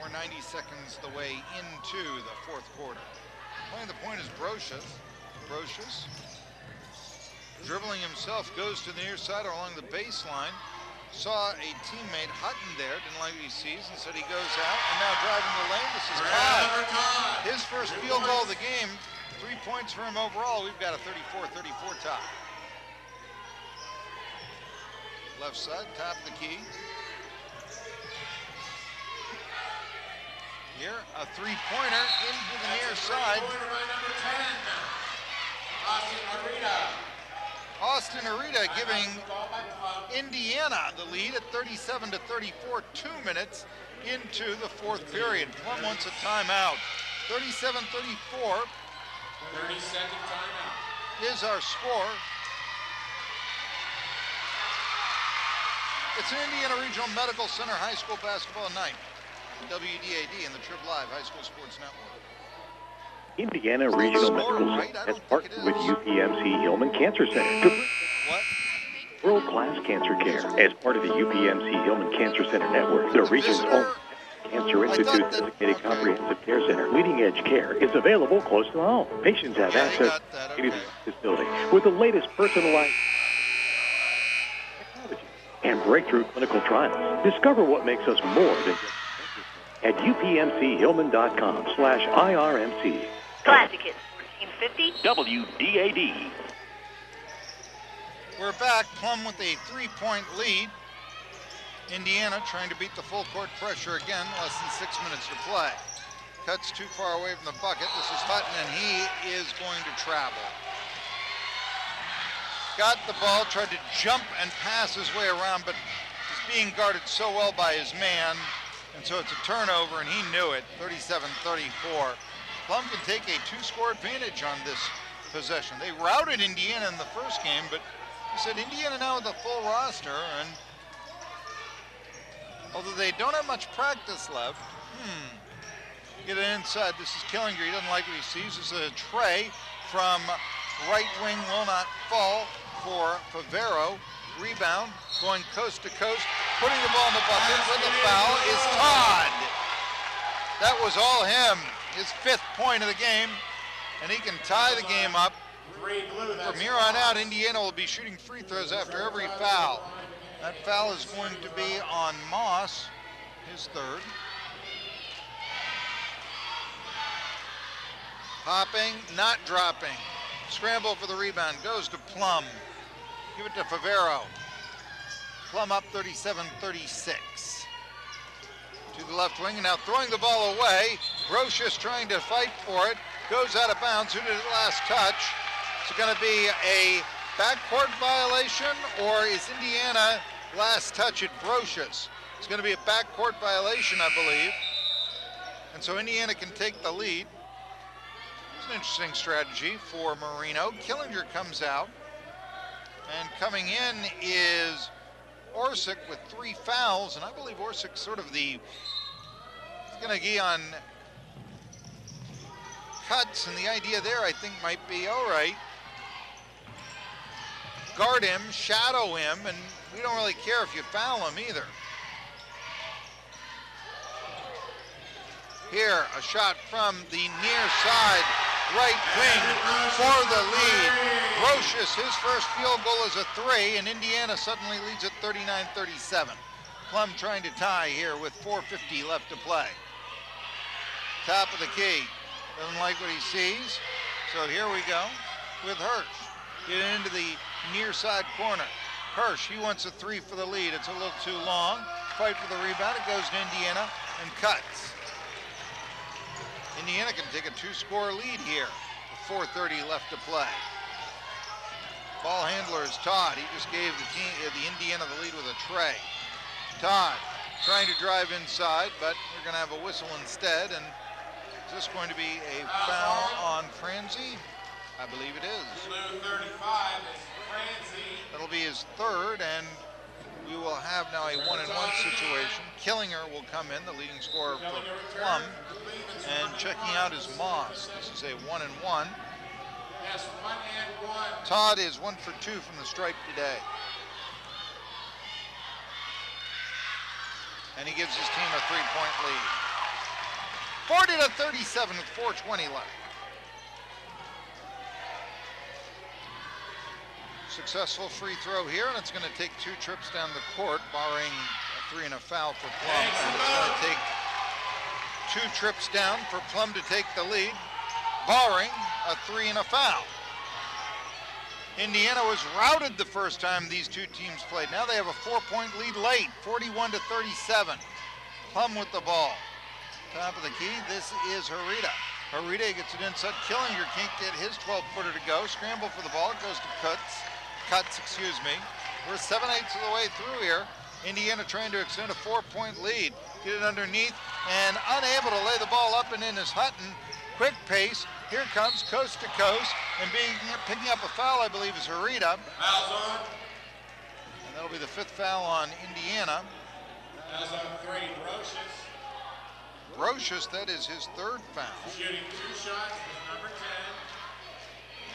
We're 90 seconds the way into the fourth quarter. Playing the point is Brocious. Brocious, dribbling himself, goes to the near side along the baseline. Saw a teammate, Hutton, there, didn't like what he sees, and said he goes out. And now driving the lane, this is Todd. His first field goal of the game. 3 points for him overall. We've got a 34-34 tie. Left side, top of the key. Here, a three-pointer into the near side. Austin Arita giving Indiana the lead at 37-34, 2 minutes into the fourth period. Plum wants a timeout. 37-34. 30-second timeout is our score. It's an Indiana Regional Medical Center High School basketball night. WDAD and the Trib Live High School Sports Network. Indiana Regional Medical Center has partnered with UPMC Hillman Cancer Center to bring world-class cancer care. As part of the UPMC Hillman Cancer Center network, the region's own Cancer Institute designated comprehensive care center, leading-edge care, is available close to home. Patients have access to this building with the latest personalized technology and breakthrough clinical trials. Discover what makes us more than at upmchillman.com/IRMC. Classic Hits 1450. WDAD. We're back. Plum with a 3-point lead. Indiana trying to beat the full court pressure again, less than 6 minutes to play. Cuts too far away from the bucket. This is Hutton, and he is going to travel. Got the ball, tried to jump and pass his way around, but is being guarded so well by his man, and so it's a turnover, and he knew it, 37-34. Plum can take a 2-score advantage on this possession. They routed Indiana in the first game, but he said Indiana now with a full roster, and although they don't have much practice left, get it inside. This is Killinger. He doesn't like what he sees. This is a tray from right wing, will not fall for Favero. Rebound, going coast to coast, putting the ball in the bucket with a foul is Todd. That was all him. His 5th point of the game, and he can tie the game up. From here on out, Indiana will be shooting free throws after every foul. That foul is going to be on Moss, his 3rd. Hopping, not dropping. Scramble for the rebound, goes to Plum. Give it to Favero. Plum up 37-36. To the left wing, and now throwing the ball away. Brocious trying to fight for it. Goes out of bounds. Who did it last touch? Is it going to be a backcourt violation, or is Indiana last touch at Brocious? It's going to be a backcourt violation, I believe. And so Indiana can take the lead. It's an interesting strategy for Marino. Killinger comes out. And coming in is Orsic with 3 fouls. And I believe Orsic's sort of he's going to be on cuts. And the idea there, I think, might be, all right, guard him, shadow him, and we don't really care if you foul him either. Here, a shot from the near side, right wing for the lead. Brocious, his first field goal is a 3, and Indiana suddenly leads at 39-37. Plum trying to tie here with 4:50 left to play. Top of the key. Doesn't like what he sees, so here we go with Hirsch. Get into the near side corner. Hirsch, he wants a 3 for the lead. It's a little too long. Fight for the rebound. It goes to Indiana and cuts. Indiana can take a 2-score lead here with 4:30 left to play. Ball handler is Todd. He just gave the Indiana the lead with a tray. Todd trying to drive inside, but we're going to have a whistle instead. And is this going to be a foul on Franzi? I believe it is. That'll be his 3rd, and we will have now a 1-and-1 situation. Killinger will come in, the leading scorer for Plum, and checking out is Moss. This is a 1-and-1. Yes, 1-and-1. Todd is 1 for 2 from the stripe today. And he gives his team a 3-point lead. 40-37 with 4:20 left. Successful free throw here, and it's going to take 2 trips down the court, barring a 3 and a foul for Plum. And it's going to take 2 trips down for Plum to take the lead, barring a 3 and a foul. Indiana was routed the first time these two teams played. Now they have a 4-point lead late, 41-37. Plum with the ball. Top of the key, this is Harita. Harita gets it inside. Killinger can't get his 12-footer to go. Scramble for the ball. It goes to Cuts. We're 7/8 of the way through here. Indiana trying to extend a 4-point lead. Get it underneath and unable to lay the ball up and in is Hutton. Quick pace. Here comes coast to coast, and picking up a foul, I believe, is Harita. Foul's on. And that'll be the 5th foul on Indiana. Foul's on 3, Brocious. Brocious, that is his 3rd foul. Shooting 2 shots with number 10.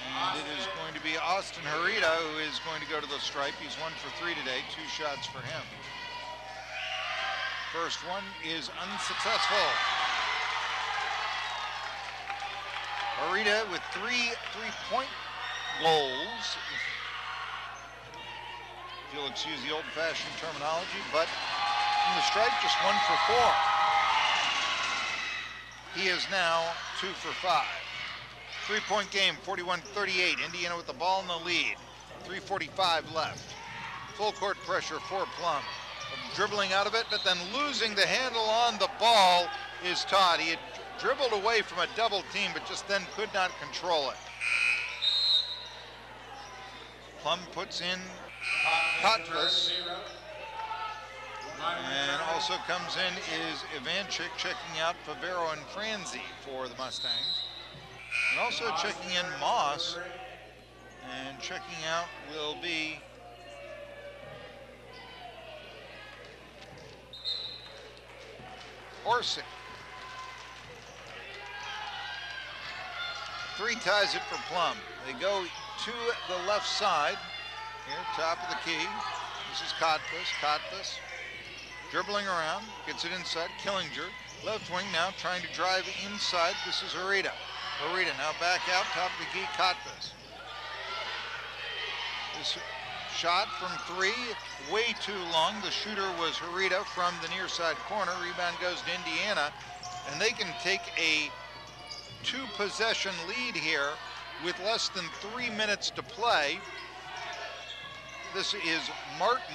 And it is going to be Austin Harita who is going to go to the stripe. He's 1 for 3 today, 2 shots for him. First one is unsuccessful. Harita with 3 3-point goals. If you'll excuse the old-fashioned terminology, but from the stripe, just 1 for 4. He is now 2 for 5. 3-point game, 41-38. Indiana with the ball in the lead. 3:45 left. Full court pressure for Plum. dribbling out of it, but then losing the handle on the ball is Todd. He had dribbled away from a double team, but just then could not control it. Plum puts in Kotras. And also comes in is Ivanchik checking out Favero and Franzi for the Mustangs. And also checking in Moss. And checking out will be Orsic. 3 ties it for Plum. They go to the left side. Here, top of the key. This is Kotlas. Dribbling around, gets it inside, Killinger. Left wing now trying to drive inside. This is Harita. Harita now back out, top of the key, Kotlas. This shot from 3, way too long. The shooter was Harita from the near side corner. Rebound goes to Indiana, and they can take a 2-possession lead here with less than 3 minutes to play. This is Martin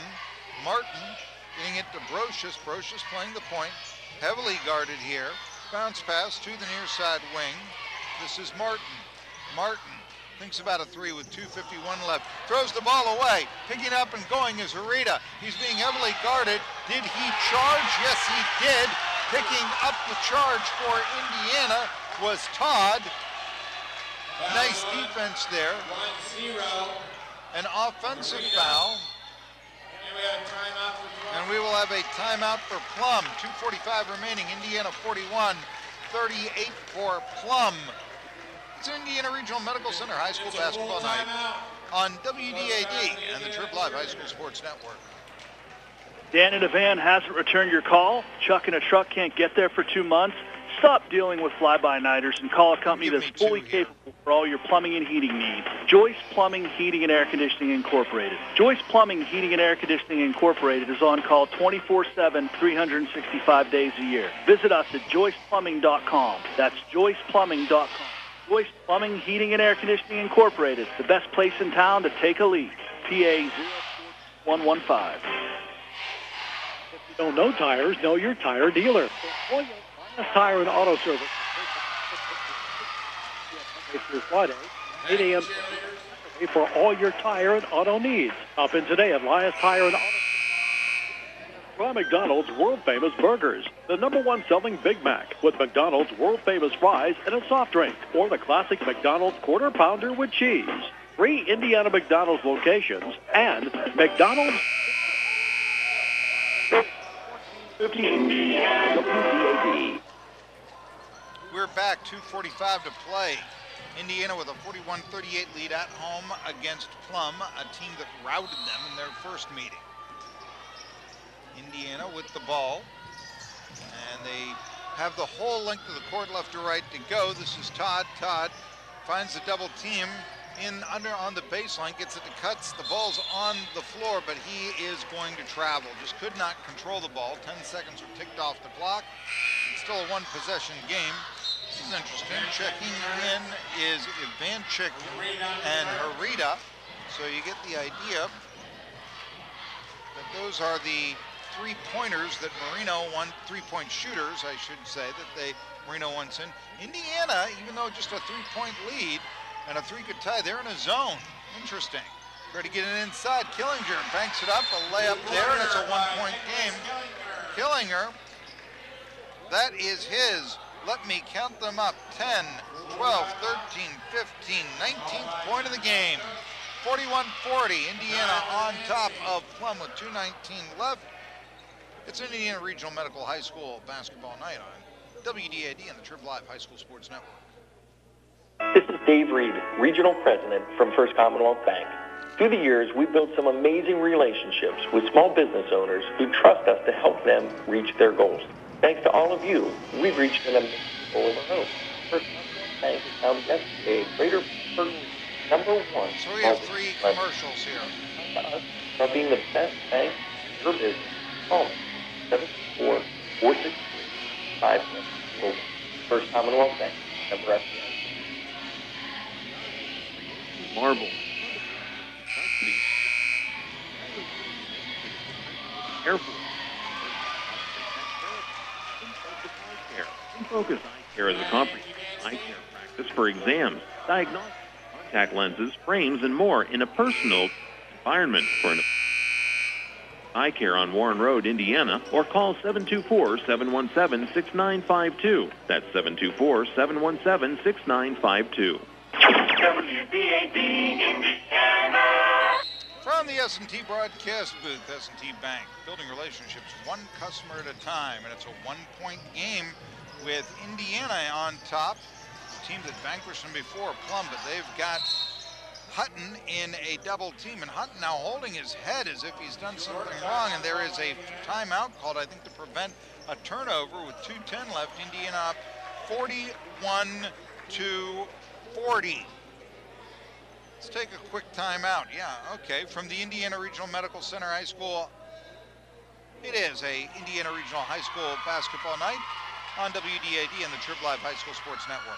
getting it to Brocious. Brocious playing the point, heavily guarded here. Bounce pass to the near side wing. This is Martin. Martin thinks about a 3 with 2:51 left. Throws the ball away. Picking up and going is Harita. He's being heavily guarded. Did he charge? Yes, he did. Picking up the charge for Indiana was Todd. Nice defense there. 1-0. An offensive foul. And we will have a timeout for Plum. 2:45 remaining. Indiana 41, 38 for Plum. It's Indiana Regional Medical Center High School basketball night on WDAD and the Trib Live High School Sports Network. Dan in a van hasn't returned your call. Chuck in a truck can't get there for 2 months. Stop dealing with fly-by-nighters and call a company that's fully capable for all your plumbing and heating needs. Joyce Plumbing, Heating, and Air Conditioning Incorporated. Joyce Plumbing, Heating, and Air Conditioning Incorporated is on call 24/7, 365 days a year. Visit us at joyceplumbing.com. That's joyceplumbing.com. Joyce Plumbing, Heating, and Air Conditioning Incorporated, the best place in town to take a leak. PA 04115. If you don't know tires, know your tire dealer. Tire and Auto Service. Through Friday, 8 a.m. for all your tire and auto needs. Hop in today at Lias Tire and Auto. Try McDonald's world-famous burgers. The #1 selling Big Mac with McDonald's world-famous fries and a soft drink. Or the classic McDonald's Quarter Pounder with cheese. 3 Indiana McDonald's locations and McDonald's 15 WDAD. We're back, 2:45 to play. Indiana with a 41-38 lead at home against Plum, a team that routed them in their first meeting. Indiana with the ball, and they have the whole length of the court left to right to go. This is Todd. Todd finds the double team in under on the baseline, gets it to Cuts. The ball's on the floor, but he is going to travel. Just could not control the ball. 10 seconds were ticked off the clock. It's still a 1-possession game. This is interesting. Checking in is Ivanchik and Harita. So you get the idea that those are the 3-pointers that Marino won, 3-point shooters, I should say, that Marino wants in. Indiana, even though just a 3-point lead and a 3 could tie, they're in a zone. Interesting. Try to get it inside. Killinger banks it up, a layup there, and it's a 1-point game. Killinger, that is his. Let me count them up. 10, 12, 13, 15, 19th point of the game. 41-40, Indiana on top of Plum with 2:19 left. It's Indiana Regional Medical High School basketball night on WDAD and the Trib Live High School Sports Network. This is Dave Reed, Regional President from First Commonwealth Bank. Through the years, we've built some amazing relationships with small business owners who trust us to help them reach their goals. Thanks to all of you, we've reached an amazing goal of our own. First Commonwealth Bank is now yesterday Greater Berkeley #1. So we have 3 commercials here. From being the best bank in your business. Call 744-463-5 First Commonwealth Bank. Member FDIC. Marble. Airport. Focus Eye Care is a comprehensive eye care practice for exams, diagnostics, contact lenses, frames, and more in a personal environment. For an Eye Care on Warren Road, Indiana, or call 724-717-6952. That's 724-717-6952. WBAD Indiana. From the S&T broadcast booth, S&T Bank, building relationships one customer at a time, and it's a one-point game with Indiana on top. The team that vanquished them before, Plum, but they've got Hutton in a double team, and Hutton now holding his head as if he's done something wrong, and there is a timeout called, I think, to prevent a turnover with 2:10 left. Indiana up 41-40. Let's take a quick timeout. Yeah, okay. From the Indiana Regional Medical Center High School, it is a Indiana Regional High School basketball night on WDAD and the Trib Live High School Sports Network.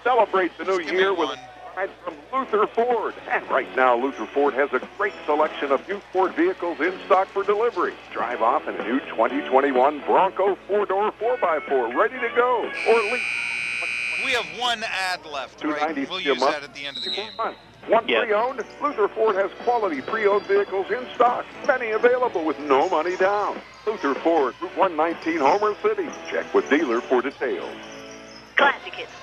Celebrate the new year with a ride from Luther Ford. And right now, Luther Ford has a great selection of new Ford vehicles in stock for delivery. Drive off in a new 2021 Bronco 4-door 4x4 ready to go. Or lease. We have one ad left, right? We'll use that at the end of the game. One pre-owned? Luther Ford has quality pre-owned vehicles in stock. Many available with no money down. Luther Ford, Route 119, Homer City. Check with dealer for details. Classic hits.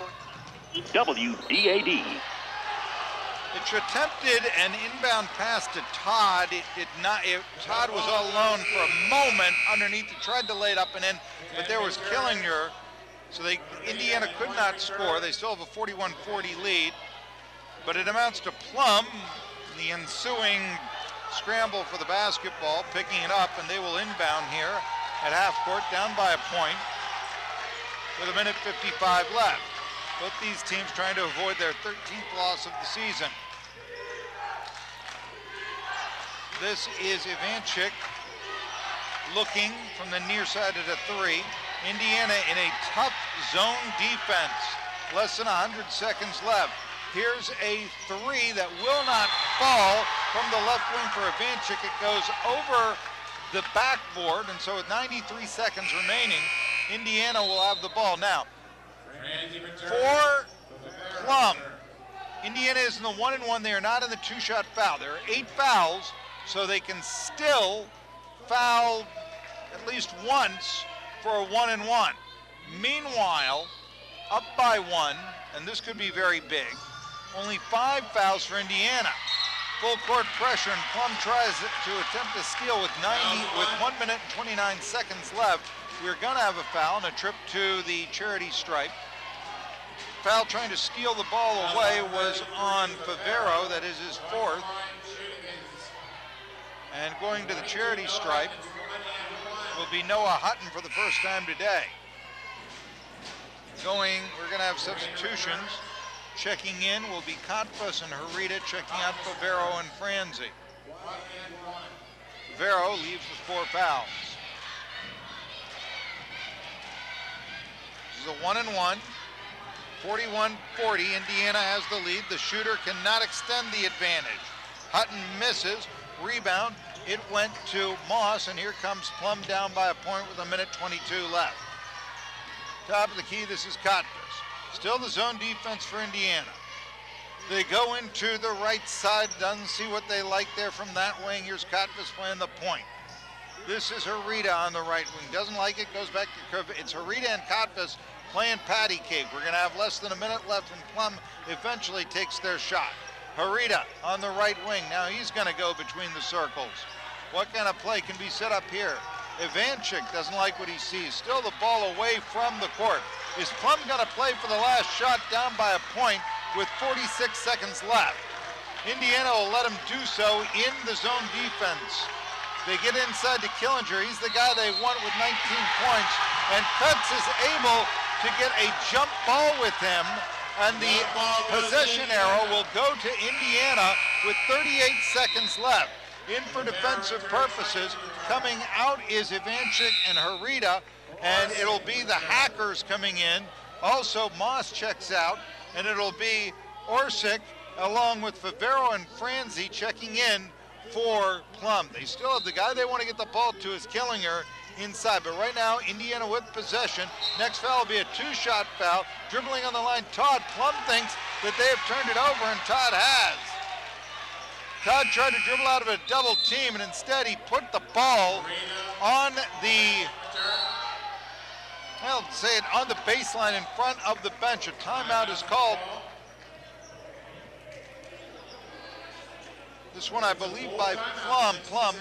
WDAD. It attempted an inbound pass to Todd. It did not. Todd was all alone for a moment underneath. He tried to lay it up and in, but there was Killinger. So Indiana could not score. They still have a 41-40 lead. But it amounts to Plum in the ensuing scramble for the basketball, picking it up, and they will inbound here at half court, down by a point with 1:55 left. Both these teams trying to avoid their 13th loss of the season. This is Ivanchik looking from the near side at a three. Indiana in a tough zone defense. Less than 100 seconds left. Here's a three that will not fall from the left wing for Ivanchik. It goes over the backboard, and so with 93 seconds remaining, Indiana will have the ball. Now, for Plum, Indiana is in the 1-and-1. They are not in the two-shot foul. There are 8 fouls, so they can still foul at least once for a 1-and-1. Meanwhile, up by 1, and this could be very big, only 5 fouls for Indiana. Full court pressure, and Plum tries to attempt a steal with 1 minute and 29 seconds left. We're gonna have a foul and a trip to the charity stripe. Foul trying to steal the ball away was on Favero, that is his 4th. And going to the charity stripe will be Noah Hutton for the first time today. We're gonna have substitutions. Checking in will be Kontfus and Harita, checking out Favero and Franzi. Favero leaves with 4 fouls. This is a 1-and-1. 41-40, Indiana has the lead. The shooter cannot extend the advantage. Hutton misses, rebound. It went to Moss, and here comes Plum down by a point with 1:22 left. Top of the key, this is Kontfus. Still the zone defense for Indiana. They go into the right side, doesn't see what they like there from that wing. Here's Kontfus playing the point. This is Harita on the right wing. Doesn't like it, goes back to curve. It's Harita and Kontfus playing patty cake. We're gonna have less than a minute left, and Plum eventually takes their shot. Harita on the right wing. Now he's gonna go between the circles. What kind of play can be set up here? Ivanchik doesn't like what he sees. Still the ball away from the court. Is Plum gonna play for the last shot down by a point with 46 seconds left? Indiana will let him do so in the zone defense. They get inside to Killinger. He's the guy they want with 19 points. And Kutz is able to get a jump ball with him. And the possession arrow will go to Indiana with 38 seconds left. In for defensive purposes. Coming out is Ivanchik and Harita. And it'll be the Hackers coming in. Also, Moss checks out. And it'll be Orsic along with Favero and Franzi checking in for Plum. They still have the guy they want to get the ball to is Killinger. inside. But right now, Indiana with possession. Next foul will be a two-shot foul. Dribbling on the line, Todd. Plum thinks that they have turned it over, and Todd has. Todd tried to dribble out of a double team, and instead he put the ball on the, I'll say it, on the baseline in front of the bench. A timeout is called. This one, I believe, by Plum. Plum,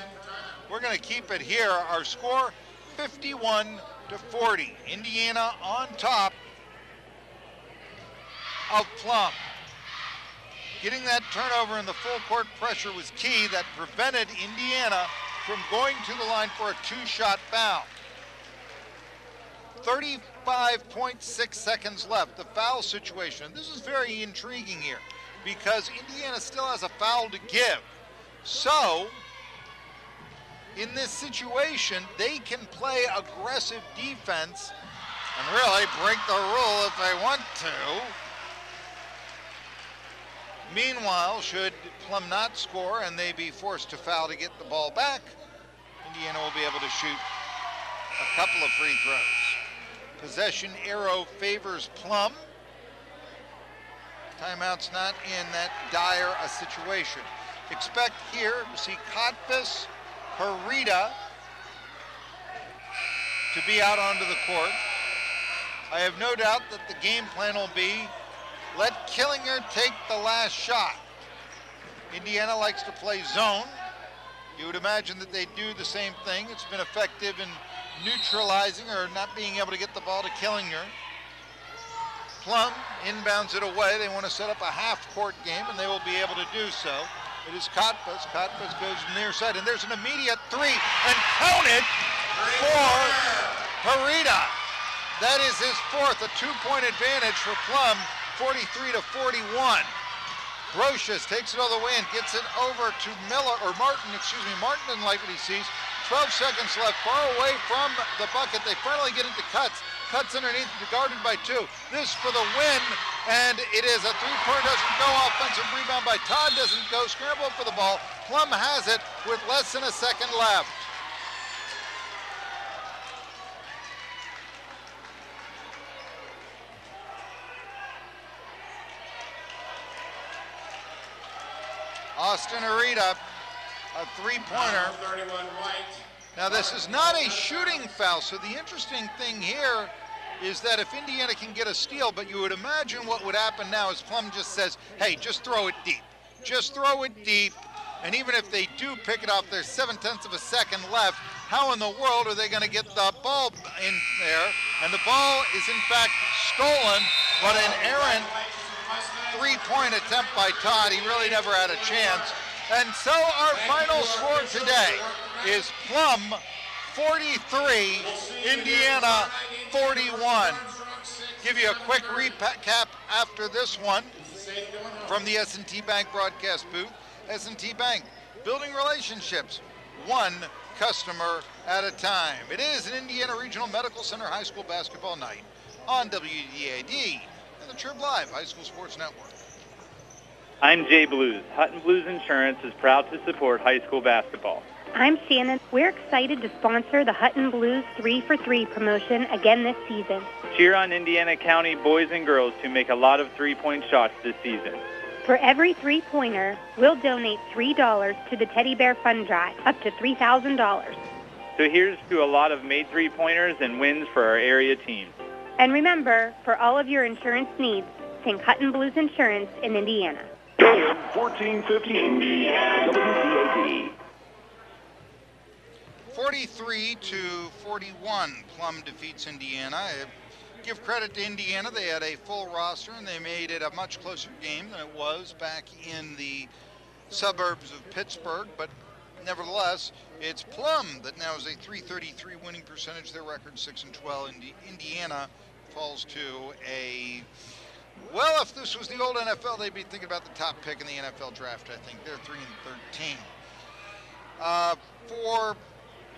we're going to keep it here. Our score, 51-40. Indiana on top of Plum. Getting that turnover and the full court pressure was key. That prevented Indiana from going to the line for a two-shot foul. 35.6 seconds left. The foul situation. This is very intriguing here because Indiana still has a foul to give. So, in this situation, they can play aggressive defense and really break the rule if they want to. Meanwhile, should Plum not score and they be forced to foul to get the ball back, Indiana will be able to shoot a couple of free throws. Possession arrow favors Plum. Timeout's not in that dire a situation. Expect here to see Kotbis, Harita to be out onto the court. I have no doubt that the game plan will be let Killinger take the last shot. Indiana likes to play zone. You would imagine that they do the same thing. It's been effective in neutralizing or not being able to get the ball to Killinger. Plum inbounds it away. They want to set up a half-court game, and they will be able to do so. It is Kotbis. Kotbis goes to the near side, and there's an immediate three, and count it for Harita. That is his fourth, a two-point advantage for Plum. 43-41. Brocious takes it all the way and gets it over to Martin didn't like what he sees. 12 seconds left, far away from the bucket. They finally get into Cuts. Cuts underneath, guarded by two. This for the win, and it is a three-point, doesn't go. Offensive rebound by Todd, doesn't go. Scramble for the ball. Plum has it with less than a second left. Austin Harita, a three-pointer. Now this is not a shooting foul, so the interesting thing here is that if Indiana can get a steal, but you would imagine what would happen now is Plum just says, hey, just throw it deep. Just throw it deep, and even if they do pick it off, there's 0.7 of a second left. How in the world are they going to get the ball in there? And the ball is in fact stolen, but an errant three-point attempt by Todd. He really never had a chance. And so our final score today is Plum 43, Indiana 41. Give you a quick recap after this one from the S&T Bank broadcast booth. S&T Bank, building relationships, one customer at a time. It is an Indiana Regional Medical Center high school basketball night on WDAD and the Trib Live High School Sports Network. I'm Jay Blues. Hutton Blues Insurance is proud to support high school basketball. I'm Shannon. We're excited to sponsor the Hutton Blues 3-for-3 promotion again this season. Cheer on Indiana County boys and girls to make a lot of three-point shots this season. For every three-pointer, we'll donate $3 to the Teddy Bear Fund Drive, up to $3,000. So here's to a lot of made three-pointers and wins for our area team. And remember, for all of your insurance needs, think Hutton Blues Insurance in Indiana. AM 1415, WDAD. 43-41, Plum defeats Indiana. I give credit to Indiana. They had a full roster, and they made it a much closer game than it was back in the suburbs of Pittsburgh. But nevertheless, it's Plum that now is a .333 winning percentage. Their record 6-12. Indiana falls to a... Well, if this was the old NFL, they'd be thinking about the top pick in the NFL draft, I think. They're 3-13. For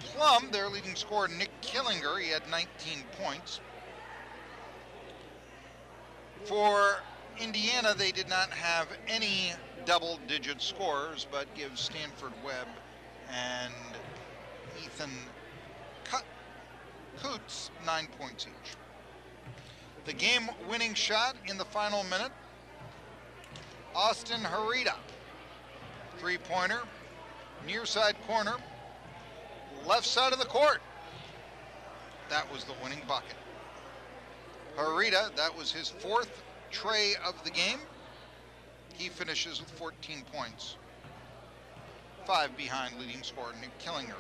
Plum, their leading scorer, Nick Killinger, he had 19 points. For Indiana, they did not have any double-digit scorers, but give Stanford Webb and Ethan Coots 9 points each. The game-winning shot in the final minute, Austin Harita. 3-pointer, near side corner, left side of the court. That was the winning bucket. Harita, that was his 4th tray of the game. He finishes with 14 points. 5 behind leading scorer Nick Killinger.